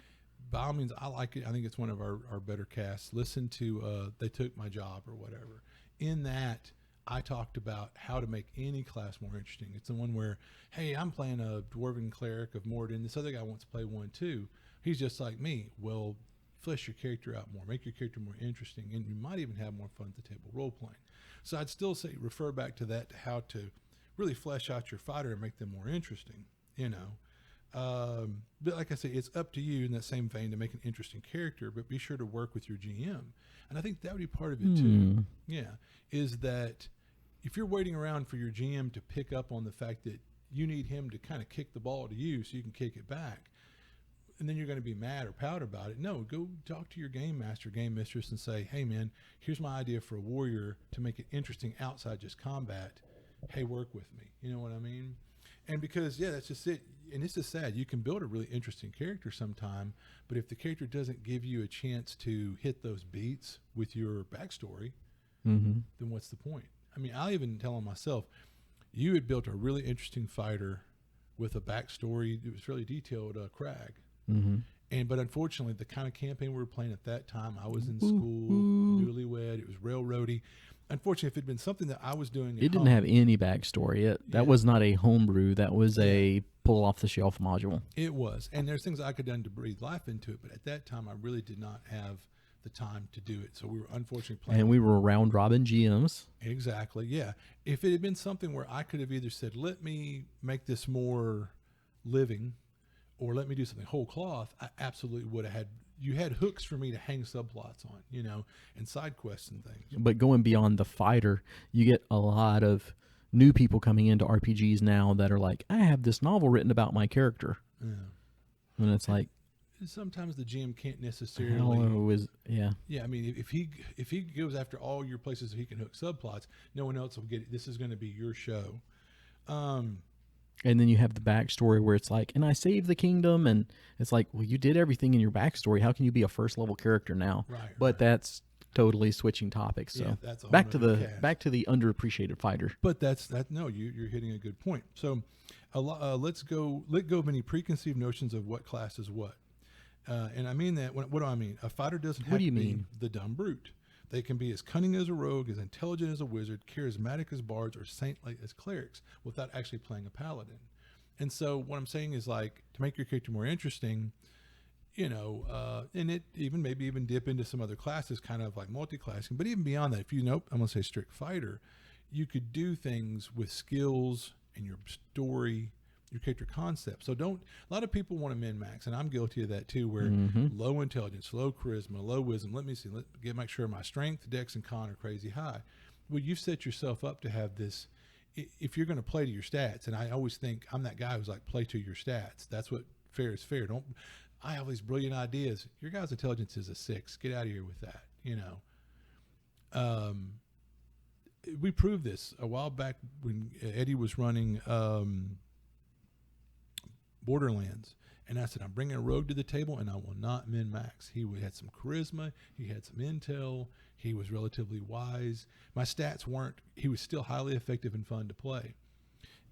Speaker 2: By all means, I like it. I think it's one of our better casts. Listen to They Took My Job or whatever. In that, I talked about how to make any class more interesting. It's the one where, hey, I'm playing a dwarven cleric of Morden. This other guy wants to play one too. He's just like me. Well, flesh your character out more. Make your character more interesting. And you might even have more fun at the table role-playing. So I'd still say refer back to that, to how to really flesh out your fighter and make them more interesting, But like I say, it's up to you in that same vein to make an interesting character, but be sure to work with your GM. And I think that would be part of it too. Yeah. Is that if you're waiting around for your GM to pick up on the fact that you need him to kind of kick the ball to you so you can kick it back, and then you're going to be mad or pout about it. No, go talk to your game master, game mistress, and say, hey man, here's my idea for a warrior to make it interesting outside just combat. Hey, work with me. You know what I mean? And because that's just it. And this is sad. You can build a really interesting character sometime, but if the character doesn't give you a chance to hit those beats with your backstory,
Speaker 1: Mm-hmm.
Speaker 2: then what's the point? I mean, I'll even tell him myself, you had built a really interesting fighter with a backstory. It was really detailed, Crag.
Speaker 1: Mm-hmm.
Speaker 2: But unfortunately, the kind of campaign we were playing at that time, I was in
Speaker 1: Ooh,
Speaker 2: school,
Speaker 1: ooh.
Speaker 2: newlywed. It was railroady. Unfortunately, if it had been something that I was doing, at
Speaker 1: It didn't
Speaker 2: home,
Speaker 1: have any backstory. That
Speaker 2: Yeah.
Speaker 1: was not a homebrew. That was a pull off the shelf module.
Speaker 2: It was, and there's things I could have done to breathe life into it. But at that time, I really did not have the time to do it. So we were unfortunately playing.
Speaker 1: And we were round robin GMs.
Speaker 2: Exactly. Yeah. If it had been something where I could have either said, let me make this more living or let me do something whole cloth, I absolutely would have had. You had hooks for me to hang subplots on, and side quests and things.
Speaker 1: But going beyond the fighter, you get a lot of new people coming into RPGs now that are like, I have this novel written about my character.
Speaker 2: Yeah.
Speaker 1: And it's like,
Speaker 2: Sometimes the GM can't
Speaker 1: how
Speaker 2: necessarily.
Speaker 1: is, yeah.
Speaker 2: Yeah, I mean, if he goes after all your places he can hook subplots, no one else will get it. This is going to be your show.
Speaker 1: And then you have the backstory where it's like, and I saved the kingdom. And it's like, well, you did everything in your backstory. How can you be a first level character now?
Speaker 2: Right.
Speaker 1: But that's totally switching topics. So
Speaker 2: Yeah, that's a whole
Speaker 1: back to
Speaker 2: nother
Speaker 1: the
Speaker 2: cast.
Speaker 1: back to the underappreciated fighter.
Speaker 2: But that's that. No, you're hitting a good point. So, let go of any preconceived notions of what class is what. And I mean that. What do I mean? A fighter doesn't have
Speaker 1: What do you
Speaker 2: to be
Speaker 1: mean?
Speaker 2: the dumb brute. They can be as cunning as a rogue, as intelligent as a wizard, charismatic as bards, or saintly as clerics, without actually playing a paladin. And so what I'm saying is, like, to make your character more interesting, and it maybe even dip into some other classes, kind of like multi-classing. But even beyond that, if I'm going to say strict fighter, you could do things with skills and your story, your character concept. So a lot of people want to min-max, and I'm guilty of that too, where low intelligence, low charisma, low wisdom. Let me see, make sure my strength, dex, and con are crazy high. Well, you've set yourself up to have this. If you're going to play to your stats, and I always think I'm that guy who's like, play to your stats. That's what fair is fair. I have these brilliant ideas. Your guy's intelligence is a 6. Get out of here with that. We proved this a while back when Eddie was running Borderlands. And I said, I'm bringing a rogue to the table, and I will not min-max. He had some charisma. He had some intel. He was relatively wise. My stats weren't. He was still highly effective and fun to play.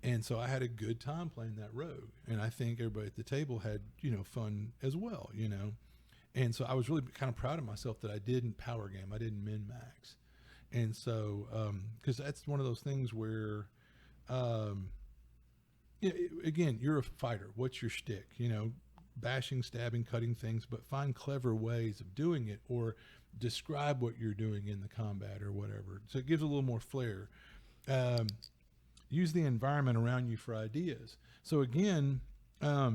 Speaker 2: And so I had a good time playing that rogue. And I think everybody at the table had, fun as well, And so I was really kind of proud of myself that I didn't power game. I didn't min-max. And so, because that's one of those things where, again, you're a fighter. What's your shtick? Bashing, stabbing, cutting things, but find clever ways of doing it, or describe what you're doing in the combat or whatever. So it gives a little more flair. Use the environment around you for ideas. So again, I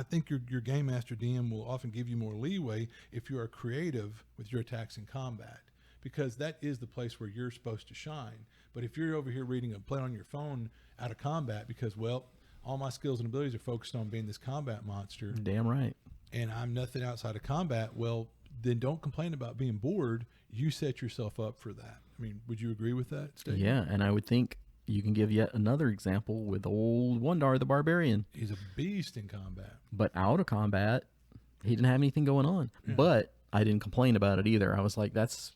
Speaker 2: think your game master DM will often give you more leeway if you are creative with your attacks in combat, because that is the place where you're supposed to shine. But if you're over here reading a play on your phone out of combat because, well, all my skills and abilities are focused on being this combat monster,
Speaker 1: Damn right.
Speaker 2: and I'm nothing outside of combat, well, then don't complain about being bored. You set yourself up for that. I mean, would you agree with that statement?
Speaker 1: Yeah, and I would think you can give yet another example with old Wondar the Barbarian.
Speaker 2: He's a beast in combat.
Speaker 1: But out of combat, he didn't have anything going on.
Speaker 2: Yeah.
Speaker 1: But I didn't complain about it either. I was like, that's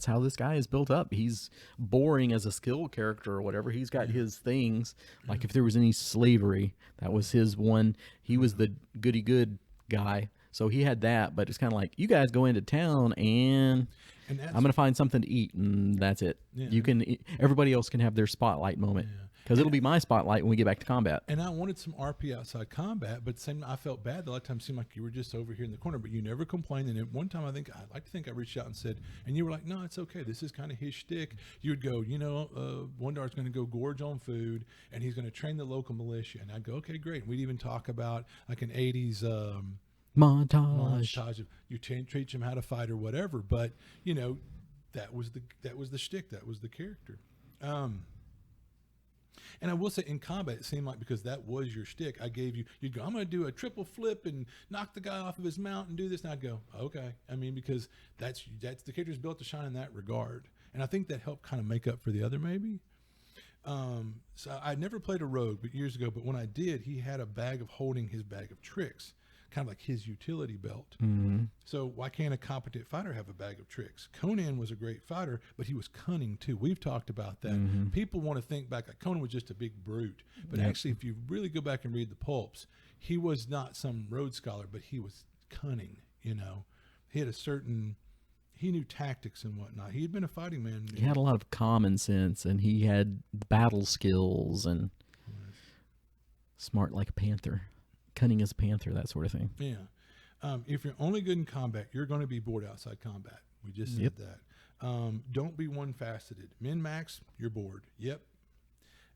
Speaker 1: how this guy is built up. He's boring as a skill character or whatever. He's got his things. Like if there was any slavery, that was his one. He was the goody good guy. So he had that, but it's kind of like, you guys go into town and
Speaker 2: And that's,
Speaker 1: I'm going to find something to eat, and that's it.
Speaker 2: Yeah.
Speaker 1: You can. Everybody else can have their spotlight moment,
Speaker 2: Yeah.
Speaker 1: because it'll be my spotlight when we get back to combat.
Speaker 2: and I wanted some RP outside combat, but same, I felt bad. A lot of times it seemed like you were just over here in the corner, but you never complained. And at one time, I'd like to think I reached out and said, and you were like, no, it's okay. This is kind of his shtick. You would go, Wondar's going to go gorge on food, and he's going to train the local militia. And I'd go, okay, great. And we'd even talk about like an 80s montage of you teach him how to fight or whatever. But that was the shtick. That was the character. And I will say, in combat, it seemed like because that was your shtick, I gave you'd go, I'm going to do a triple flip and knock the guy off of his mount and do this. And I'd go, okay. I mean, because that's the character's built to shine in that regard. And I think that helped kind of make up for the other maybe. So I never played a rogue, but years ago. But when I did, he had a bag of holding his bag of tricks, kind of like his utility belt.
Speaker 1: Mm-hmm.
Speaker 2: So why can't a competent fighter have a bag of tricks? Conan was a great fighter, but he was cunning too. We've talked about that.
Speaker 1: Mm-hmm.
Speaker 2: People want to think back like Conan was just a big brute, but
Speaker 1: Yep.
Speaker 2: actually, if you really go back and read the pulps, he was not some Rhodes Scholar, but he was cunning. You know, he had a certain. He knew tactics and whatnot. He had been a fighting man.
Speaker 1: He had a lot of common sense, and he had battle skills and smart like a panther, cunning as a panther, that sort of thing.
Speaker 2: Yeah. If you're only good in combat, you're going to be bored outside combat. We just said
Speaker 1: Yep.
Speaker 2: that. Don't be one-faceted. Min-max, you're bored. Yep.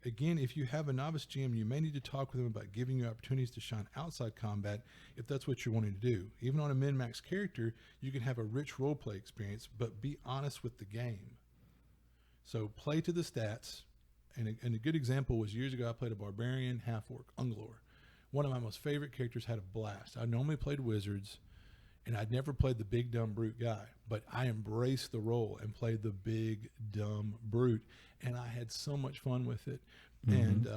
Speaker 2: Again, if you have a novice GM, you may need to talk with them about giving you opportunities to shine outside combat if that's what you're wanting to do. Even on a min-max character, you can have a rich roleplay experience, but be honest with the game. So play to the stats. And a good example was years ago, I played a barbarian, half-orc, Unglor. One of my most favorite characters, had a blast. I normally played wizards, and I'd never played the big, dumb brute guy, but I embraced the role and played the big, dumb brute, and I had so much fun with it.
Speaker 1: Mm-hmm.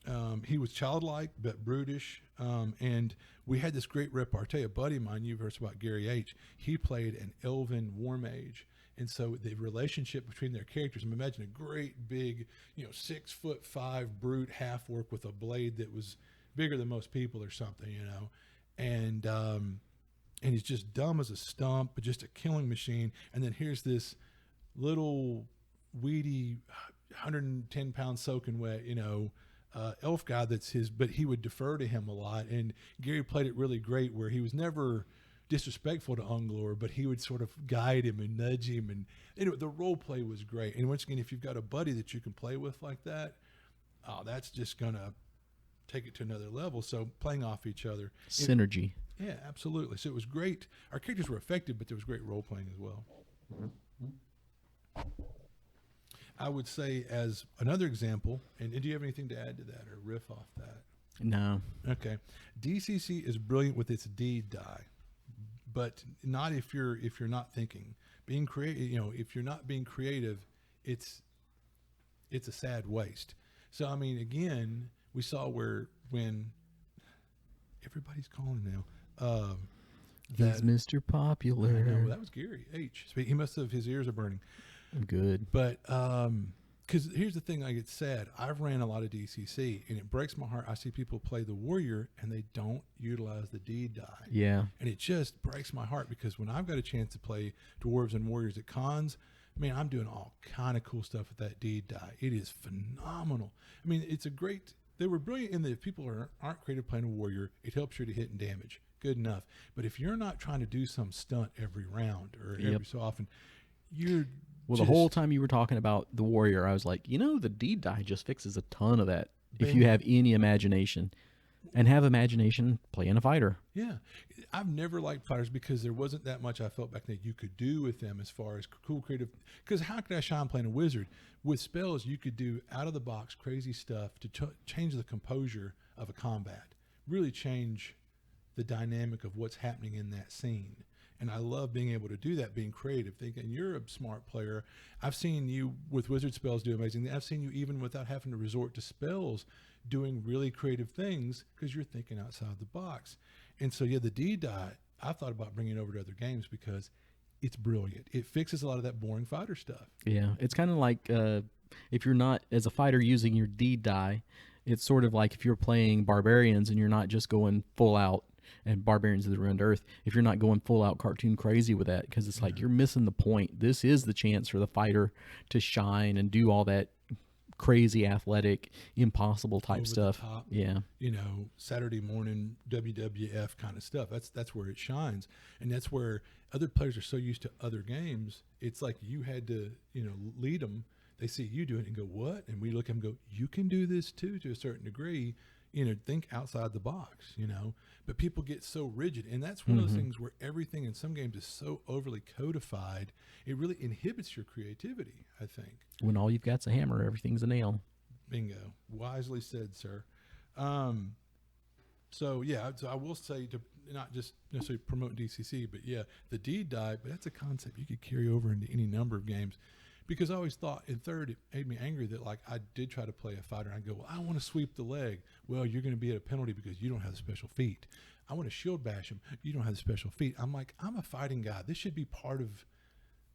Speaker 2: And he was childlike but brutish, and we had this great repartee. A buddy of mine, you've heard about Gary H., he played an elven war mage. And so the relationship between their characters, imagine a great big, 6'5" brute half orc with a blade that was bigger than most people or something, and he's just dumb as a stump, but just a killing machine. And then here's this little weedy 110-pound soaking wet, elf guy that's his, but he would defer to him a lot. And Gary played it really great where he was never disrespectful to Unglor, but he would sort of guide him and nudge him. And anyway, the role play was great. And once again, if you've got a buddy that you can play with like that, that's just going to take it to another level. So playing off each other.
Speaker 1: Synergy.
Speaker 2: Yeah, absolutely. So it was great. Our characters were effective, but there was great role playing as well. I would say as another example, and do you have anything to add to that or riff off that?
Speaker 1: No.
Speaker 2: Okay. DCC is brilliant with its deed die, but not if you're not thinking. Being creative, if you're not being creative, it's a sad waste. So I mean, again, we saw when everybody's calling now.
Speaker 1: He's Mr. Popular.
Speaker 2: I know, that was Gary H. He must have, his ears are burning.
Speaker 1: Good.
Speaker 2: But because here's the thing, I get sad. I've ran a lot of DCC, and it breaks my heart. I see people play the warrior, and they don't utilize the deed die.
Speaker 1: Yeah.
Speaker 2: And it just breaks my heart because when I've got a chance to play dwarves and warriors at cons, man, I'm doing all kind of cool stuff with that deed die. It is phenomenal. I mean, it's a great. They were brilliant in that if people aren't creative playing a warrior, it helps you to hit and damage. Good enough. But if you're not trying to do some stunt every round or every so often, you're
Speaker 1: the whole time you were talking about the warrior, I was like, the deed die just fixes a ton of that. If you have any imagination. And have imagination, play in a fighter.
Speaker 2: Yeah. I've never liked fighters because there wasn't that much I felt back then you could do with them as far as cool creative. Because how could I shine playing a wizard? With spells, you could do out-of-the-box crazy stuff to change the composure of a combat. Really change the dynamic of what's happening in that scene. And I love being able to do that, being creative, thinking you're a smart player. I've seen you with wizard spells do amazing. I've seen you even without having to resort to spells doing really creative things because you're thinking outside the box. And so, yeah, the deed die, I thought about bringing it over to other games because it's brilliant. It fixes a lot of that boring fighter stuff.
Speaker 1: Yeah, it's kind of like if you're not, as a fighter, using your deed die, it's sort of like if you're playing barbarians and you're not just going full out, and Barbarians of the Ruined Earth, if you're not going full out cartoon crazy with that, because it's like you're missing the point. This is the chance for the fighter to shine and do all that crazy athletic, impossible type
Speaker 2: Over the
Speaker 1: stuff.
Speaker 2: top,
Speaker 1: Yeah.
Speaker 2: Saturday morning WWF kind of stuff. That's where it shines. And that's where other players are so used to other games. It's like you had to, lead them. They see you do it and go, what? And we look at them and go, you can do this too, to a certain degree. Think outside the box, but people get so rigid. And that's one of those things where everything in some games is so overly codified. It really inhibits your creativity, I think.
Speaker 1: When all you've got's a hammer, everything's a nail.
Speaker 2: Bingo. Wisely said, sir. So I will say, to not just necessarily promote DCC, but yeah, the deed die, but that's a concept you could carry over into any number of games. because I always thought in third, it made me angry that like I did try to play a fighter. And I go, well, I want to sweep the leg. Well, you're going to be at a penalty because you don't have the special feet. I want to shield bash him. You don't have the special feet. I'm like, I'm a fighting guy. This should be part of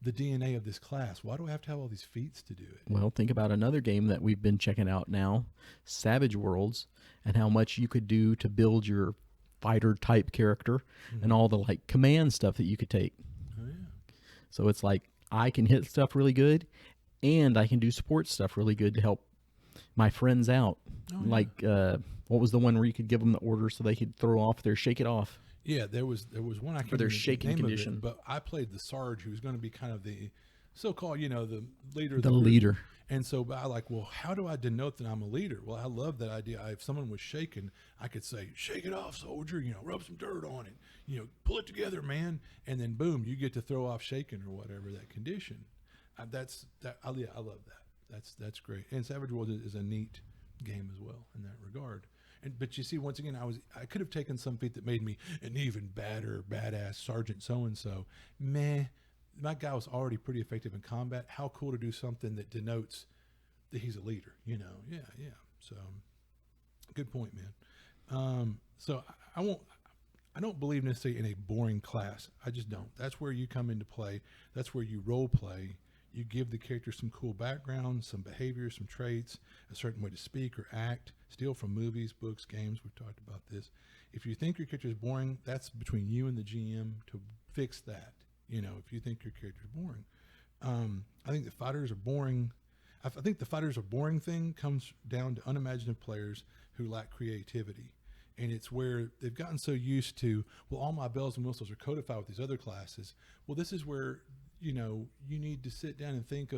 Speaker 2: the DNA of this class. Why do I have to have all these feats to do it?
Speaker 1: Well, think about another game that we've been checking out now, Savage Worlds, and how much you could do to build your fighter type character and all the like command stuff that you could take.
Speaker 2: Oh, yeah.
Speaker 1: So it's like I can hit stuff really good and I can do sports stuff really good to help my friends out.
Speaker 2: Oh, yeah.
Speaker 1: Like what was the one where you could give them the order so they could throw off their shake it off?
Speaker 2: Yeah, there was one I can't
Speaker 1: For their
Speaker 2: remember the
Speaker 1: shaking
Speaker 2: name of it,
Speaker 1: condition.
Speaker 2: but I played the Sarge, who was going to be kind of the so-called, the leader. Of
Speaker 1: The
Speaker 2: group.
Speaker 1: leader.
Speaker 2: And so I like, well, how do I denote that I'm a leader? Well, I love that idea. If someone was shaking, I could say, "Shake it off, soldier." Rub some dirt on it. Pull it together, man. And then boom, you get to throw off shaking or whatever that condition. I love that. That's great. And Savage World is a neat game as well in that regard. But you see, once again, I could have taken some feat that made me an even badder, badass Sergeant so-and-so. Meh. My guy was already pretty effective in combat. How cool to do something that denotes that he's a leader, Yeah. So good point, man. So I don't believe necessarily in a boring class. I just don't. That's where you come into play. That's where you role play. You give the character some cool background, some behaviors, some traits, a certain way to speak or act, steal from movies, books, games. We've talked about this. If you think your character is boring, that's between you and the GM to fix that. If you think your character is boring. I think the fighters are boring. I think the fighters are boring thing comes down to unimaginative players who lack creativity. And it's where they've gotten so used to, well, all my bells and whistles are codified with these other classes. Well, this is where you need to sit down and think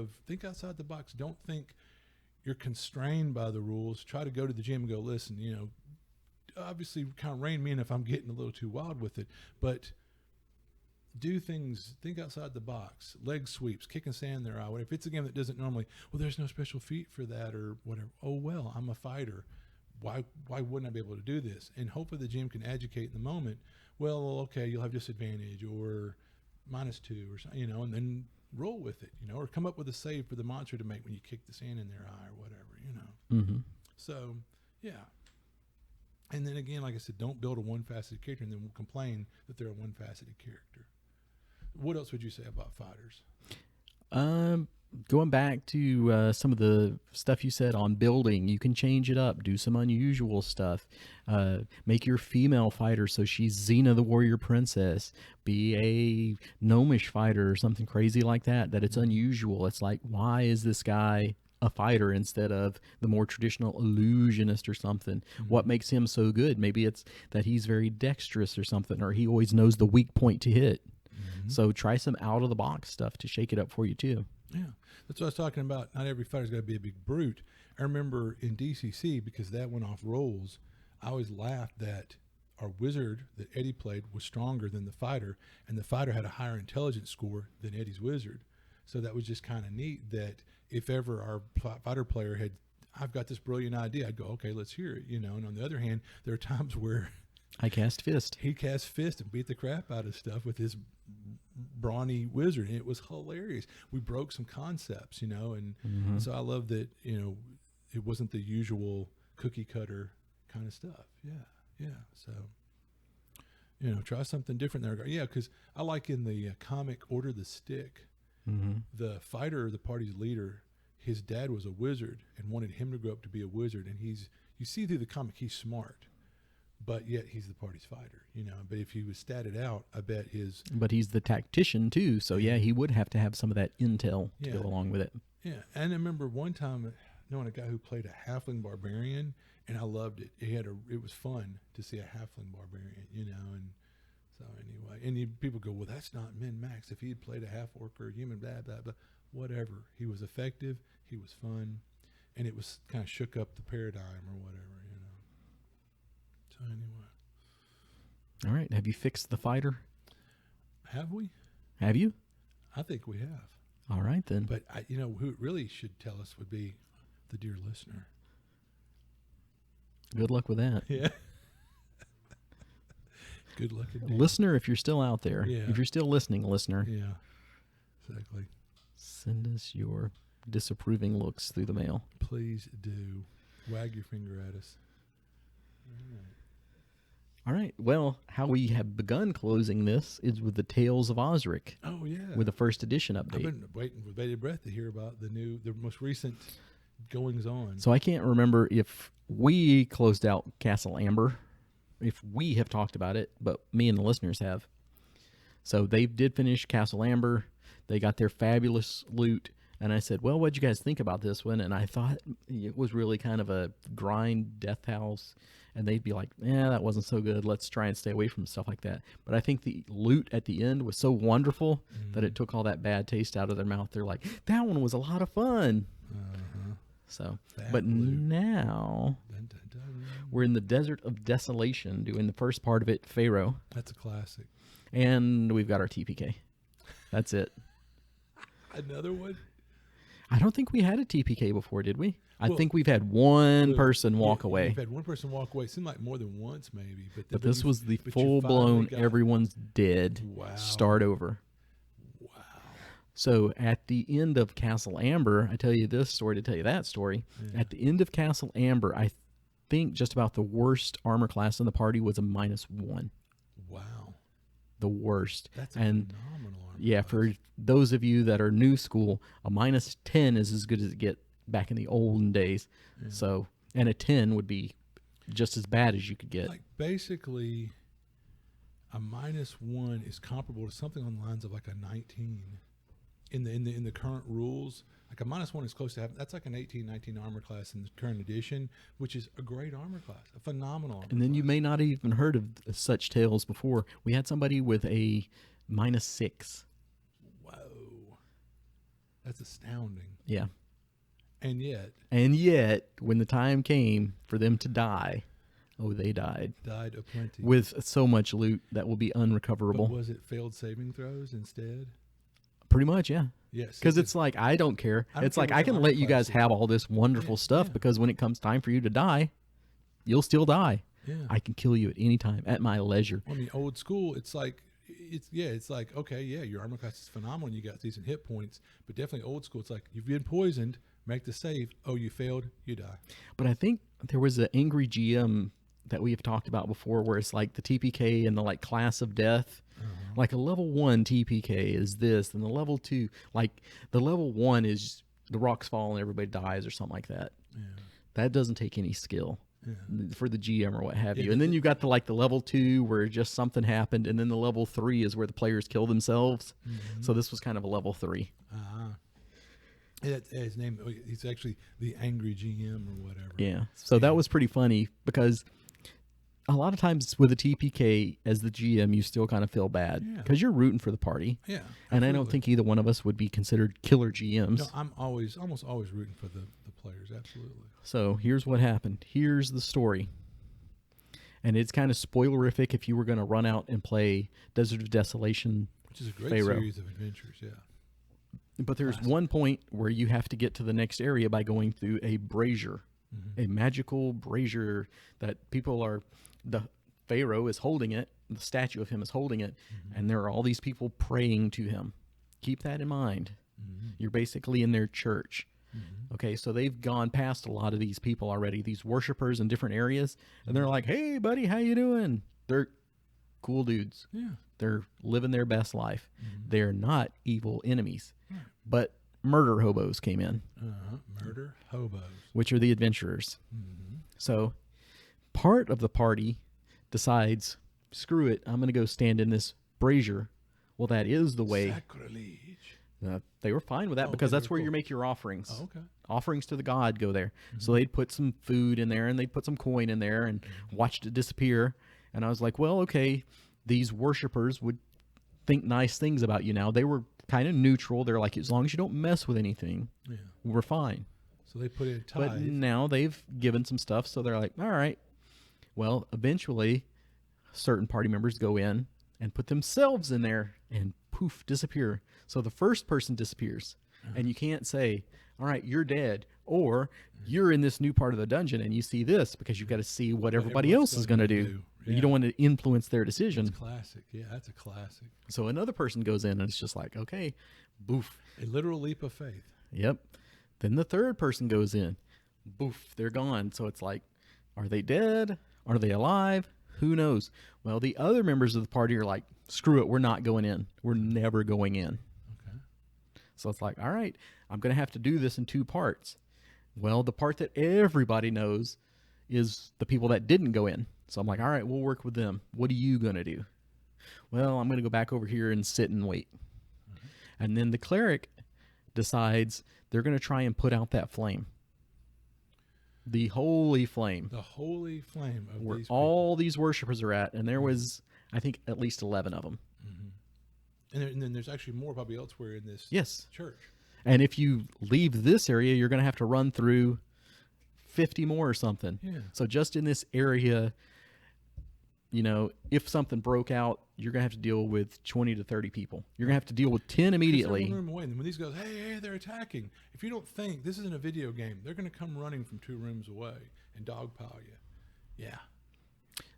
Speaker 2: outside the box. Don't think you're constrained by the rules. Try to go to the gym and go, listen, obviously kind of rein me in if I'm getting a little too wild with it, but do things, think outside the box, leg sweeps, kicking sand in their eye. If it's a game that doesn't normally, well, there's no special feat for that or whatever. Oh, well, I'm a fighter. Why wouldn't I be able to do this? And hopefully the gym can educate in the moment. Well, okay, you'll have disadvantage or -2 or something, and then roll with it, or come up with a save for the monster to make when you kick the sand in their eye or whatever,
Speaker 1: Mm-hmm.
Speaker 2: So, yeah. And then again, like I said, don't build a one-faceted character and then we'll complain that they're a one-faceted character. What else would you say about fighters?
Speaker 1: Going back to some of the stuff you said on building, you can change it up, do some unusual stuff. Make your female fighter so she's Xena the Warrior Princess. Be a gnomish fighter or something crazy like that it's unusual. It's like, why is this guy a fighter instead of the more traditional illusionist or something?
Speaker 2: Mm-hmm.
Speaker 1: What makes him so good? Maybe it's that he's very dexterous or something, or he always knows the weak point to hit.
Speaker 2: Mm-hmm.
Speaker 1: So try some out-of-the-box stuff to shake it up for you, too.
Speaker 2: Yeah, that's what I was talking about. Not every fighter's got to be a big brute. I remember in DCC, because that went off rolls, I always laughed that our wizard that Eddie played was stronger than the fighter, and the fighter had a higher intelligence score than Eddie's wizard. So that was just kind of neat that if ever our fighter player had, I've got this brilliant idea, I'd go, okay, let's hear it, And on the other hand, there are times where
Speaker 1: I cast Fist.
Speaker 2: he cast Fist and beat the crap out of stuff with his brawny wizard, and it was hilarious. We broke some concepts, and
Speaker 1: Mm-hmm.
Speaker 2: so I love that, it wasn't the usual cookie cutter kind of stuff. Yeah. So, try something different there. Yeah, because I like in the comic Order the Stick,
Speaker 1: Mm-hmm.
Speaker 2: the fighter, the party's leader, his dad was a wizard and wanted him to grow up to be a wizard. And you see through the comic, he's smart, but yet he's the party's fighter, But if he was statted out, I bet
Speaker 1: But he's the tactician, too. So, yeah, he would have to have some of that intel to
Speaker 2: Yeah.
Speaker 1: go along with it.
Speaker 2: Yeah. And I remember one time knowing a guy who played a halfling barbarian, and I loved it. It was fun to see a halfling barbarian, and so anyway. And people go, well, that's not min-max. If he had played a half-orc or a human, blah, blah, blah, whatever. He was effective. He was fun. And it was kind of shook up the paradigm or whatever, So anyway.
Speaker 1: All right. Have you fixed the fighter?
Speaker 2: Have we?
Speaker 1: Have you?
Speaker 2: I think we have.
Speaker 1: All right, then.
Speaker 2: But, who it really should tell us would be the dear listener.
Speaker 1: Good luck with that.
Speaker 2: Yeah. Good luck indeed.
Speaker 1: Listener, if you're still out there,
Speaker 2: Yeah.
Speaker 1: if you're still listening, listener,
Speaker 2: Yeah, exactly.
Speaker 1: Send us your disapproving looks through the mail.
Speaker 2: Please do. Wag your finger at us. All right.
Speaker 1: All right. Well, how we have begun closing this is with the Tales of Osric,
Speaker 2: Oh yeah.
Speaker 1: with the first edition
Speaker 2: I've
Speaker 1: update.
Speaker 2: been waiting with bated breath to hear about the most recent goings on.
Speaker 1: So I can't remember if we closed out Castle Amber, if we have talked about it, but me and the listeners have. So they did finish Castle Amber. They got their fabulous loot. And I said, well, what'd you guys think about this one? And I thought it was really kind of a grind death house. And they'd be like, yeah, that wasn't so good. Let's try and stay away from stuff like that. But I think the loot at the end was so wonderful that it took all that bad taste out of their mouth. They're like, that one was a lot of fun.
Speaker 2: Uh-huh.
Speaker 1: So,
Speaker 2: Bad
Speaker 1: but
Speaker 2: loot.
Speaker 1: now
Speaker 2: Dun, dun, dun.
Speaker 1: we're in the Desert of Desolation doing the first part of it, Pharaoh.
Speaker 2: That's a classic.
Speaker 1: And we've got our TPK. That's it.
Speaker 2: Another one?
Speaker 1: I don't think we had a TPK before, did we? I
Speaker 2: Well,
Speaker 1: think we've had one
Speaker 2: Well,
Speaker 1: person walk
Speaker 2: yeah,
Speaker 1: away.
Speaker 2: We've had one person walk away. It seemed like more than once, maybe.
Speaker 1: But this was the
Speaker 2: but you
Speaker 1: full-blown,
Speaker 2: finally got-
Speaker 1: everyone's dead,
Speaker 2: Wow.
Speaker 1: start over.
Speaker 2: Wow.
Speaker 1: So at the end of Castle Amber, I tell you this story to tell you that story.
Speaker 2: Yeah.
Speaker 1: At the end of Castle Amber, I think just about the worst armor class in the party was a -1.
Speaker 2: Wow.
Speaker 1: The worst.
Speaker 2: That's a
Speaker 1: And
Speaker 2: phenomenal armor
Speaker 1: yeah,
Speaker 2: class.
Speaker 1: for those of you that are new school, a -10 is as good as it get back in the olden days.
Speaker 2: Yeah.
Speaker 1: So, and a 10 would be just as bad as you could get.
Speaker 2: Like basically, a -1 is comparable to something on the lines of like a 19 in the current rules. Like a -1 is close to having, that's like an 18-19 armor class in the current edition, which is a great armor class, a phenomenal armor
Speaker 1: And then you
Speaker 2: class.
Speaker 1: may not have even heard of such tales before. We had somebody with a -6.
Speaker 2: Whoa, that's astounding.
Speaker 1: Yeah.
Speaker 2: And yet
Speaker 1: And yet, when the time came for them to die, oh, they died
Speaker 2: died aplenty.
Speaker 1: with so much loot that will be
Speaker 2: But
Speaker 1: unrecoverable.
Speaker 2: was it failed saving throws instead?
Speaker 1: Pretty much, yeah.
Speaker 2: Yes,
Speaker 1: Because it's like, I don't care.
Speaker 2: I don't
Speaker 1: It's
Speaker 2: care
Speaker 1: like,
Speaker 2: what
Speaker 1: I
Speaker 2: your
Speaker 1: can
Speaker 2: armor
Speaker 1: let you
Speaker 2: class
Speaker 1: guys
Speaker 2: is.
Speaker 1: have all this wonderful
Speaker 2: Yeah,
Speaker 1: stuff
Speaker 2: yeah.
Speaker 1: because when it comes time for you to die, you'll still die.
Speaker 2: yeah.
Speaker 1: I can kill you at any time at my leisure.
Speaker 2: I mean, old school, it's like, it's like, okay, yeah, your armor class is phenomenal and you got decent hit points, but definitely old school, it's like, you've been poisoned, make the save. Oh, you failed, you die.
Speaker 1: But I think there was an angry GM that we have talked about before where it's like the TPK and the like class of death. Like a level 1 TPK is this, and the level 2, like the level 1 is the rocks fall and everybody dies or something like that.
Speaker 2: Yeah.
Speaker 1: That doesn't take any skill
Speaker 2: Yeah.
Speaker 1: for the GM or what have
Speaker 2: Yeah,
Speaker 1: you. And then you got the like the level 2 where just something happened, and then the level 3 is where the players kill themselves. So this was kind of a level 3.
Speaker 2: Ah. His name, he's actually the angry GM or whatever.
Speaker 1: Yeah. So that was pretty funny because a lot of times with a TPK as the GM, you still kind of feel bad
Speaker 2: Yeah.
Speaker 1: because you're rooting for the party.
Speaker 2: Yeah.
Speaker 1: And I don't
Speaker 2: absolutely.
Speaker 1: think either one of us would be considered killer GMs.
Speaker 2: No, I'm almost always rooting for the players. Absolutely.
Speaker 1: So here's what happened. Here's the story. And it's kind of spoilerific if you were going to run out and play Desert of Desolation.
Speaker 2: Which is a great
Speaker 1: Pharaoh.
Speaker 2: series of adventures. Yeah.
Speaker 1: But there's
Speaker 2: Classic.
Speaker 1: one point where you have to get to the next area by going through a brazier, a magical brazier that people are, the Pharaoh is holding it, the statue of him is holding it, and there are all these people praying to him. Keep that in mind. You're basically in their church. Okay, so they've gone past a lot of these people already, these worshipers in different areas, and they're like, "Hey, buddy, how you doing?" They're cool dudes.
Speaker 2: Yeah.
Speaker 1: They're living their best life. They're not evil enemies. But murder hobos came in,
Speaker 2: Murder hobos.
Speaker 1: which are the adventurers. So part of the party decides, screw it, I'm going to go stand in this brazier. Well, that is the way.
Speaker 2: Sacrilege.
Speaker 1: They were fine with that
Speaker 2: Oh,
Speaker 1: because
Speaker 2: okay, they
Speaker 1: that's
Speaker 2: were
Speaker 1: where you
Speaker 2: cool.
Speaker 1: make your offerings.
Speaker 2: Oh, okay.
Speaker 1: Offerings to the god go there. So they'd put some food in there and they'd put some coin in there and watched it disappear. And I was like, well, okay, these worshipers would think nice things about you now. They were kind of neutral. They're like, as long as you don't mess with anything,
Speaker 2: Yeah.
Speaker 1: we're fine.
Speaker 2: So they put in
Speaker 1: But
Speaker 2: tithe.
Speaker 1: now they've given some stuff, so they're like, all right. Well, eventually, certain party members go in and put themselves in there and poof, disappear. So the first person disappears. And you can't say, all right, you're dead. Or you're in this new part of the dungeon and you see this because you've got to see what everybody else is going to do.
Speaker 2: Yeah.
Speaker 1: You don't want to influence their decision.
Speaker 2: It's classic. Yeah, that's a classic.
Speaker 1: So another person goes in and it's just like, okay, boof.
Speaker 2: A literal leap of faith.
Speaker 1: Yep. Then the third person goes in. Boof, they're gone. So it's like, are they dead? Are they alive? Who knows? Well, the other members of the party are like, screw it, we're not going in. We're never going in.
Speaker 2: Okay.
Speaker 1: So it's like, all right, I'm going to have to do this in 2 parts. Well, the part that everybody knows is the people that didn't go in. So I'm like, all right, we'll work with them. What are you going to do? Well, I'm going to go back over here and sit and wait. And then the cleric decides they're going to try and put out that flame. The holy flame.
Speaker 2: The holy flame of
Speaker 1: Where
Speaker 2: these
Speaker 1: all these worshipers are at. And there was, I think, at least 11 of them.
Speaker 2: people. And then there's actually more probably elsewhere in this
Speaker 1: Yes.
Speaker 2: church.
Speaker 1: And if you leave this area, you're going to have to run through 50 more or something.
Speaker 2: Yeah.
Speaker 1: So just in this area, you know, if something broke out, you're going to have to deal with 20 to 30 people. You're going to have to deal with 10
Speaker 2: They're
Speaker 1: immediately.
Speaker 2: one room away. And when these guys, hey, they're attacking. If you don't think this isn't a video game, they're going to come running from 2 rooms away and dogpile you. Yeah.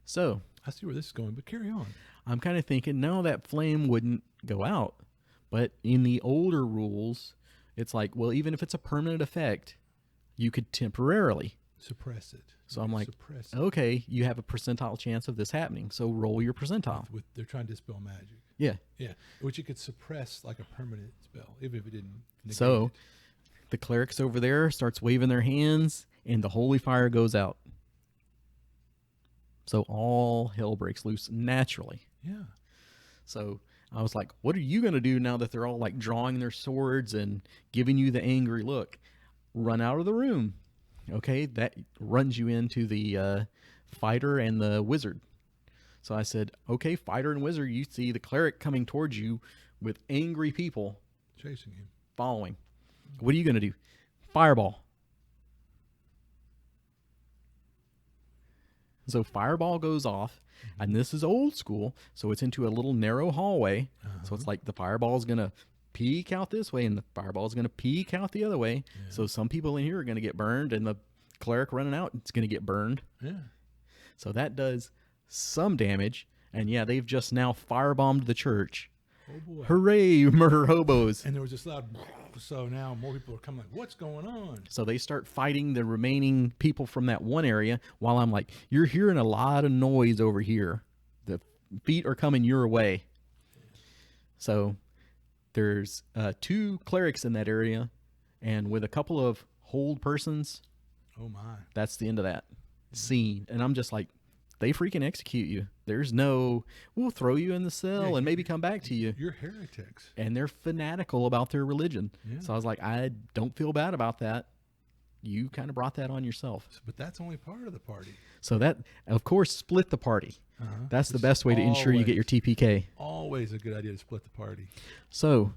Speaker 1: So
Speaker 2: I see where this is going, but carry on.
Speaker 1: I'm kind of thinking, no, that flame wouldn't go out. But in the older rules, it's like, well, even if it's a permanent effect, you could temporarily.
Speaker 2: Suppress it.
Speaker 1: So I'm like,
Speaker 2: suppress it.
Speaker 1: okay, you have a percentile chance of this happening. So roll your percentile.
Speaker 2: They're trying to dispel magic.
Speaker 1: Yeah.
Speaker 2: Yeah. Which you could suppress like a permanent spell, even if it didn't negate
Speaker 1: So
Speaker 2: it.
Speaker 1: the clerics over there starts waving their hands and the holy fire goes out. So all hell breaks loose naturally.
Speaker 2: Yeah.
Speaker 1: So I was like, what are you going to do now that they're all like drawing their swords and giving you the angry look? Run out of the room. Okay, that runs you into the fighter and the wizard. So I said, okay, fighter and wizard, you see the cleric coming towards you with angry people
Speaker 2: Chasing him.
Speaker 1: following. What are you going to do? Fireball. So fireball goes off, and this is old school, so it's into a little narrow hallway. So it's like the fireball is going to peek out this way, and the fireball is going to peek out the other way.
Speaker 2: Yeah.
Speaker 1: So some people in here are going to get burned, and the cleric running out, it's going to get burned.
Speaker 2: Yeah.
Speaker 1: So that does some damage. And yeah, they've just now firebombed the church.
Speaker 2: Oh boy.
Speaker 1: Hooray, murder hobos.
Speaker 2: And there was this loud. So now more people are coming. Like, what's going on?
Speaker 1: So they start fighting the remaining people from that one area while I'm like, you're hearing a lot of noise over here. The feet are coming your way. So there's 2 clerics in that area, and with a couple of hold persons,
Speaker 2: Oh my.
Speaker 1: that's the end of that scene. And I'm just like, they freaking execute you. There's no, we'll throw you in the cell
Speaker 2: Yeah,
Speaker 1: and maybe come back to you.
Speaker 2: You're heretics.
Speaker 1: And they're fanatical about their religion.
Speaker 2: Yeah.
Speaker 1: So I was like, I don't feel bad about that. You kind of brought that on yourself.
Speaker 2: But that's only part of the party.
Speaker 1: So that, of course, split the party.
Speaker 2: Uh-huh.
Speaker 1: That's the
Speaker 2: It's
Speaker 1: best way to ensure you get your TPK.
Speaker 2: Always a good idea to split the party.
Speaker 1: So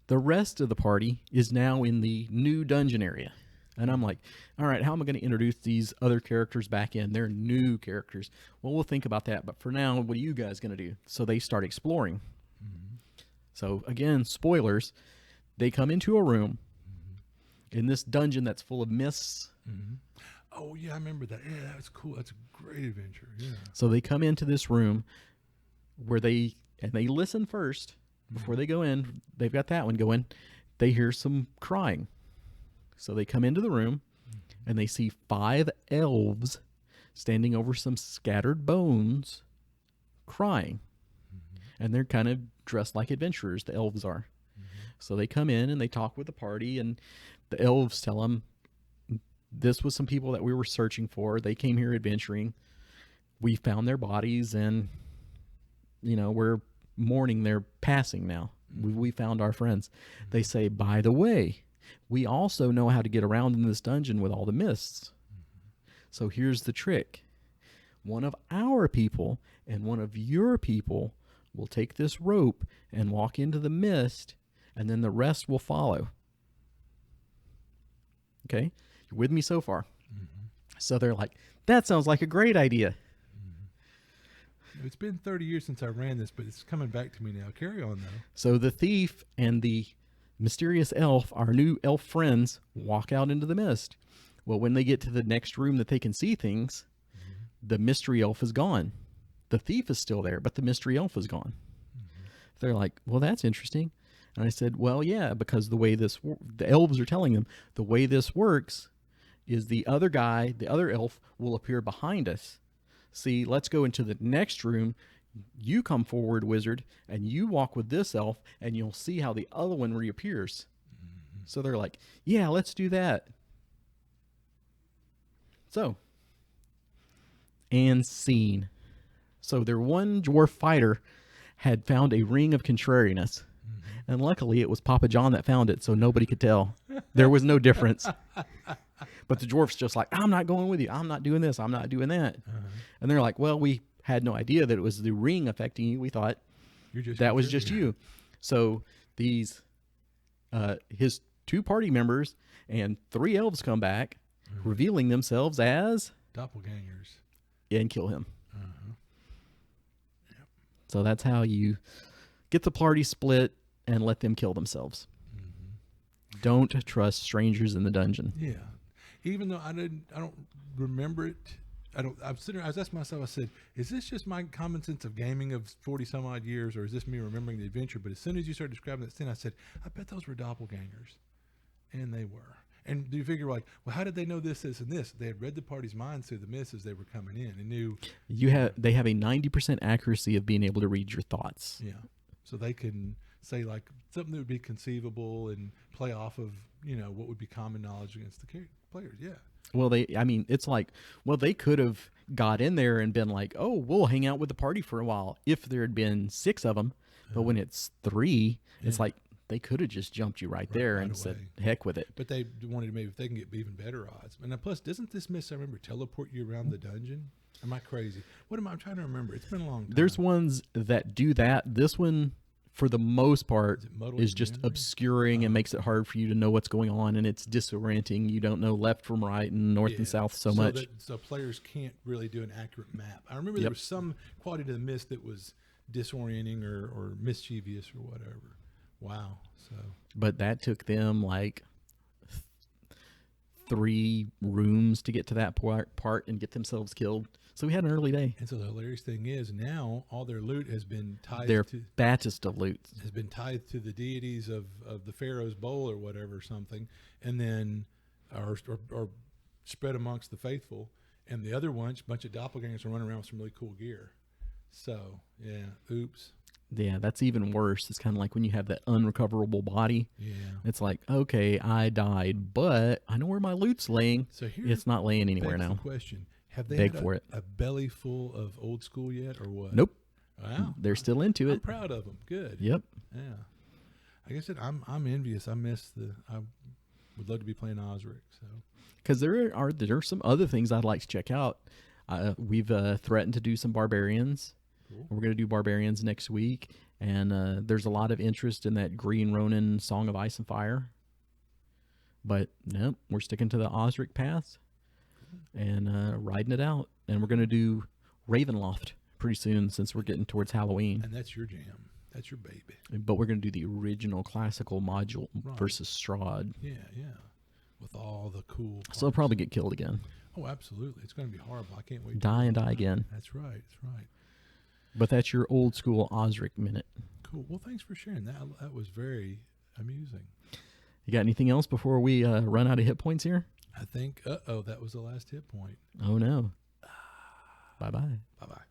Speaker 1: the rest of the party is now in the new dungeon area. And I'm like, all right, how am I going to introduce these other characters back in? They're new characters. Well, we'll think about that. But for now, what are you guys going to do? So they start exploring. So again, spoilers. They come into a room in this dungeon that's full of mists.
Speaker 2: Oh yeah, I remember that. Yeah, that was cool. That's a great adventure. Yeah.
Speaker 1: So they come into this room where they listen first before they go in. They've got that one going. They hear some crying. So they come into the room and they see 5 elves standing over some scattered bones crying. And they're kind of dressed like adventurers, the elves are. So they come in and they talk with the party, and the elves tell them, this was some people that we were searching for. They came here adventuring. We found their bodies, and, you know, we're mourning their passing now. We found our friends. They say, by the way, we also know how to get around in this dungeon with all the mists. So here's the trick. One of our people and one of your people will take this rope and walk into the mist, and then the rest will follow. Okay? You're with me so far? So they're like, that sounds like a great idea.
Speaker 2: It's been 30 years since I ran this, but it's coming back to me now. Carry on though.
Speaker 1: So the thief and the mysterious elf, our new elf friends, walk out into the mist. Well, when they get to the next room that they can see things, the mystery elf is gone. the thief is still there, but the mystery elf is gone. They're like, well, that's interesting. And I said, well, yeah, because the way the elves are telling them, the way this works is the other guy, the other elf, will appear behind us. See, let's go into the next room. You come forward, wizard, and you walk with this elf, and you'll see how the other one reappears. So they're like, yeah, let's do that. So, and scene. So their one dwarf fighter had found a ring of contrariness. And luckily it was Papa John that found it, so nobody could tell. There was no difference. But the dwarf's just like, I'm not going with you. I'm not doing this. I'm not doing that. And they're like, well, we had no idea that it was the ring affecting you. We thought that was just you. So these, his 2 party members and 3 elves come back, revealing themselves as
Speaker 2: doppelgangers,
Speaker 1: and kill him. So that's how you get the party split and let them kill themselves. Don't trust strangers in the dungeon.
Speaker 2: Yeah. Even though I don't remember it. I was asking myself, I said, is this just my common sense of gaming of 40 some odd years, or is this me remembering the adventure? But as soon as you started describing that scene, I said, I bet those were doppelgangers. And they were. And do you figure, like, well, how did they know this, and this? They had read the party's minds through the mist as they were coming in and knew.
Speaker 1: They have a 90% accuracy of being able to read your thoughts.
Speaker 2: Yeah. So they can say, like, something that would be conceivable and play off of, what would be common knowledge against the players. Yeah.
Speaker 1: Well, it's like, well, they could have got in there and been like, oh, we'll hang out with the party for a while if there had been 6 of them. But when it's 3, it's like, they could have just jumped you right there and said, heck with it.
Speaker 2: But they wanted to maybe if they can get even better odds. And plus, doesn't this mist, I remember, teleport you around the dungeon? Am I crazy? I'm trying to remember. It's been a long time.
Speaker 1: There's ones that do that. This one, for the most part, is just
Speaker 2: memory?
Speaker 1: obscuring and makes it hard for you to know what's going on, and it's disorienting. You don't know left from right and north and south so much.
Speaker 2: So players can't really do an accurate map. I remember there was some quality to the mist that was disorienting or mischievous or whatever. Wow.
Speaker 1: But that took them like 3 rooms to get to that part and get themselves killed. So we had an early day.
Speaker 2: And so the hilarious thing is now all their loot has been tied
Speaker 1: their
Speaker 2: to
Speaker 1: baddest of loot
Speaker 2: has been tied to the deities of the Pharaoh's bowl or whatever something, and then or spread amongst the faithful. And the other bunch of doppelgangers are running around with some really cool gear. So yeah, oops.
Speaker 1: Yeah, that's even worse. It's kind of like when you have that unrecoverable body.
Speaker 2: Yeah.
Speaker 1: It's like, okay, I died, but I know where my loot's laying.
Speaker 2: So here
Speaker 1: it's not laying anywhere now.
Speaker 2: The question: have they
Speaker 1: Beg
Speaker 2: had
Speaker 1: for it.
Speaker 2: a belly full of old school yet, or what?
Speaker 1: Nope.
Speaker 2: Wow.
Speaker 1: They're still into it.
Speaker 2: I'm proud of them. Good.
Speaker 1: Yep.
Speaker 2: Yeah. Like I said, I'm envious. I would love to be playing Osric. So.
Speaker 1: Because there are some other things I'd like to check out. We've threatened to do some barbarians. Cool. We're going to do barbarians next week, and there's a lot of interest in that Green Ronin Song of Ice and Fire. But no, we're sticking to the Osric path and riding it out. And we're going to do Ravenloft pretty soon since we're getting towards Halloween.
Speaker 2: And that's your jam. That's your baby.
Speaker 1: But we're going to do the original classical module versus Strahd.
Speaker 2: Yeah, yeah. With all the cool parts.
Speaker 1: So I'll probably get killed again.
Speaker 2: Oh, absolutely. It's going to be horrible. I can't wait.
Speaker 1: Die again.
Speaker 2: That's right. That's right.
Speaker 1: But that's your old school Osric minute.
Speaker 2: Cool. Well, thanks for sharing that. That was very amusing.
Speaker 1: You got anything else before we run out of hit points here?
Speaker 2: I think, that was the last hit point.
Speaker 1: Oh, no. Bye-bye.
Speaker 2: Bye-bye.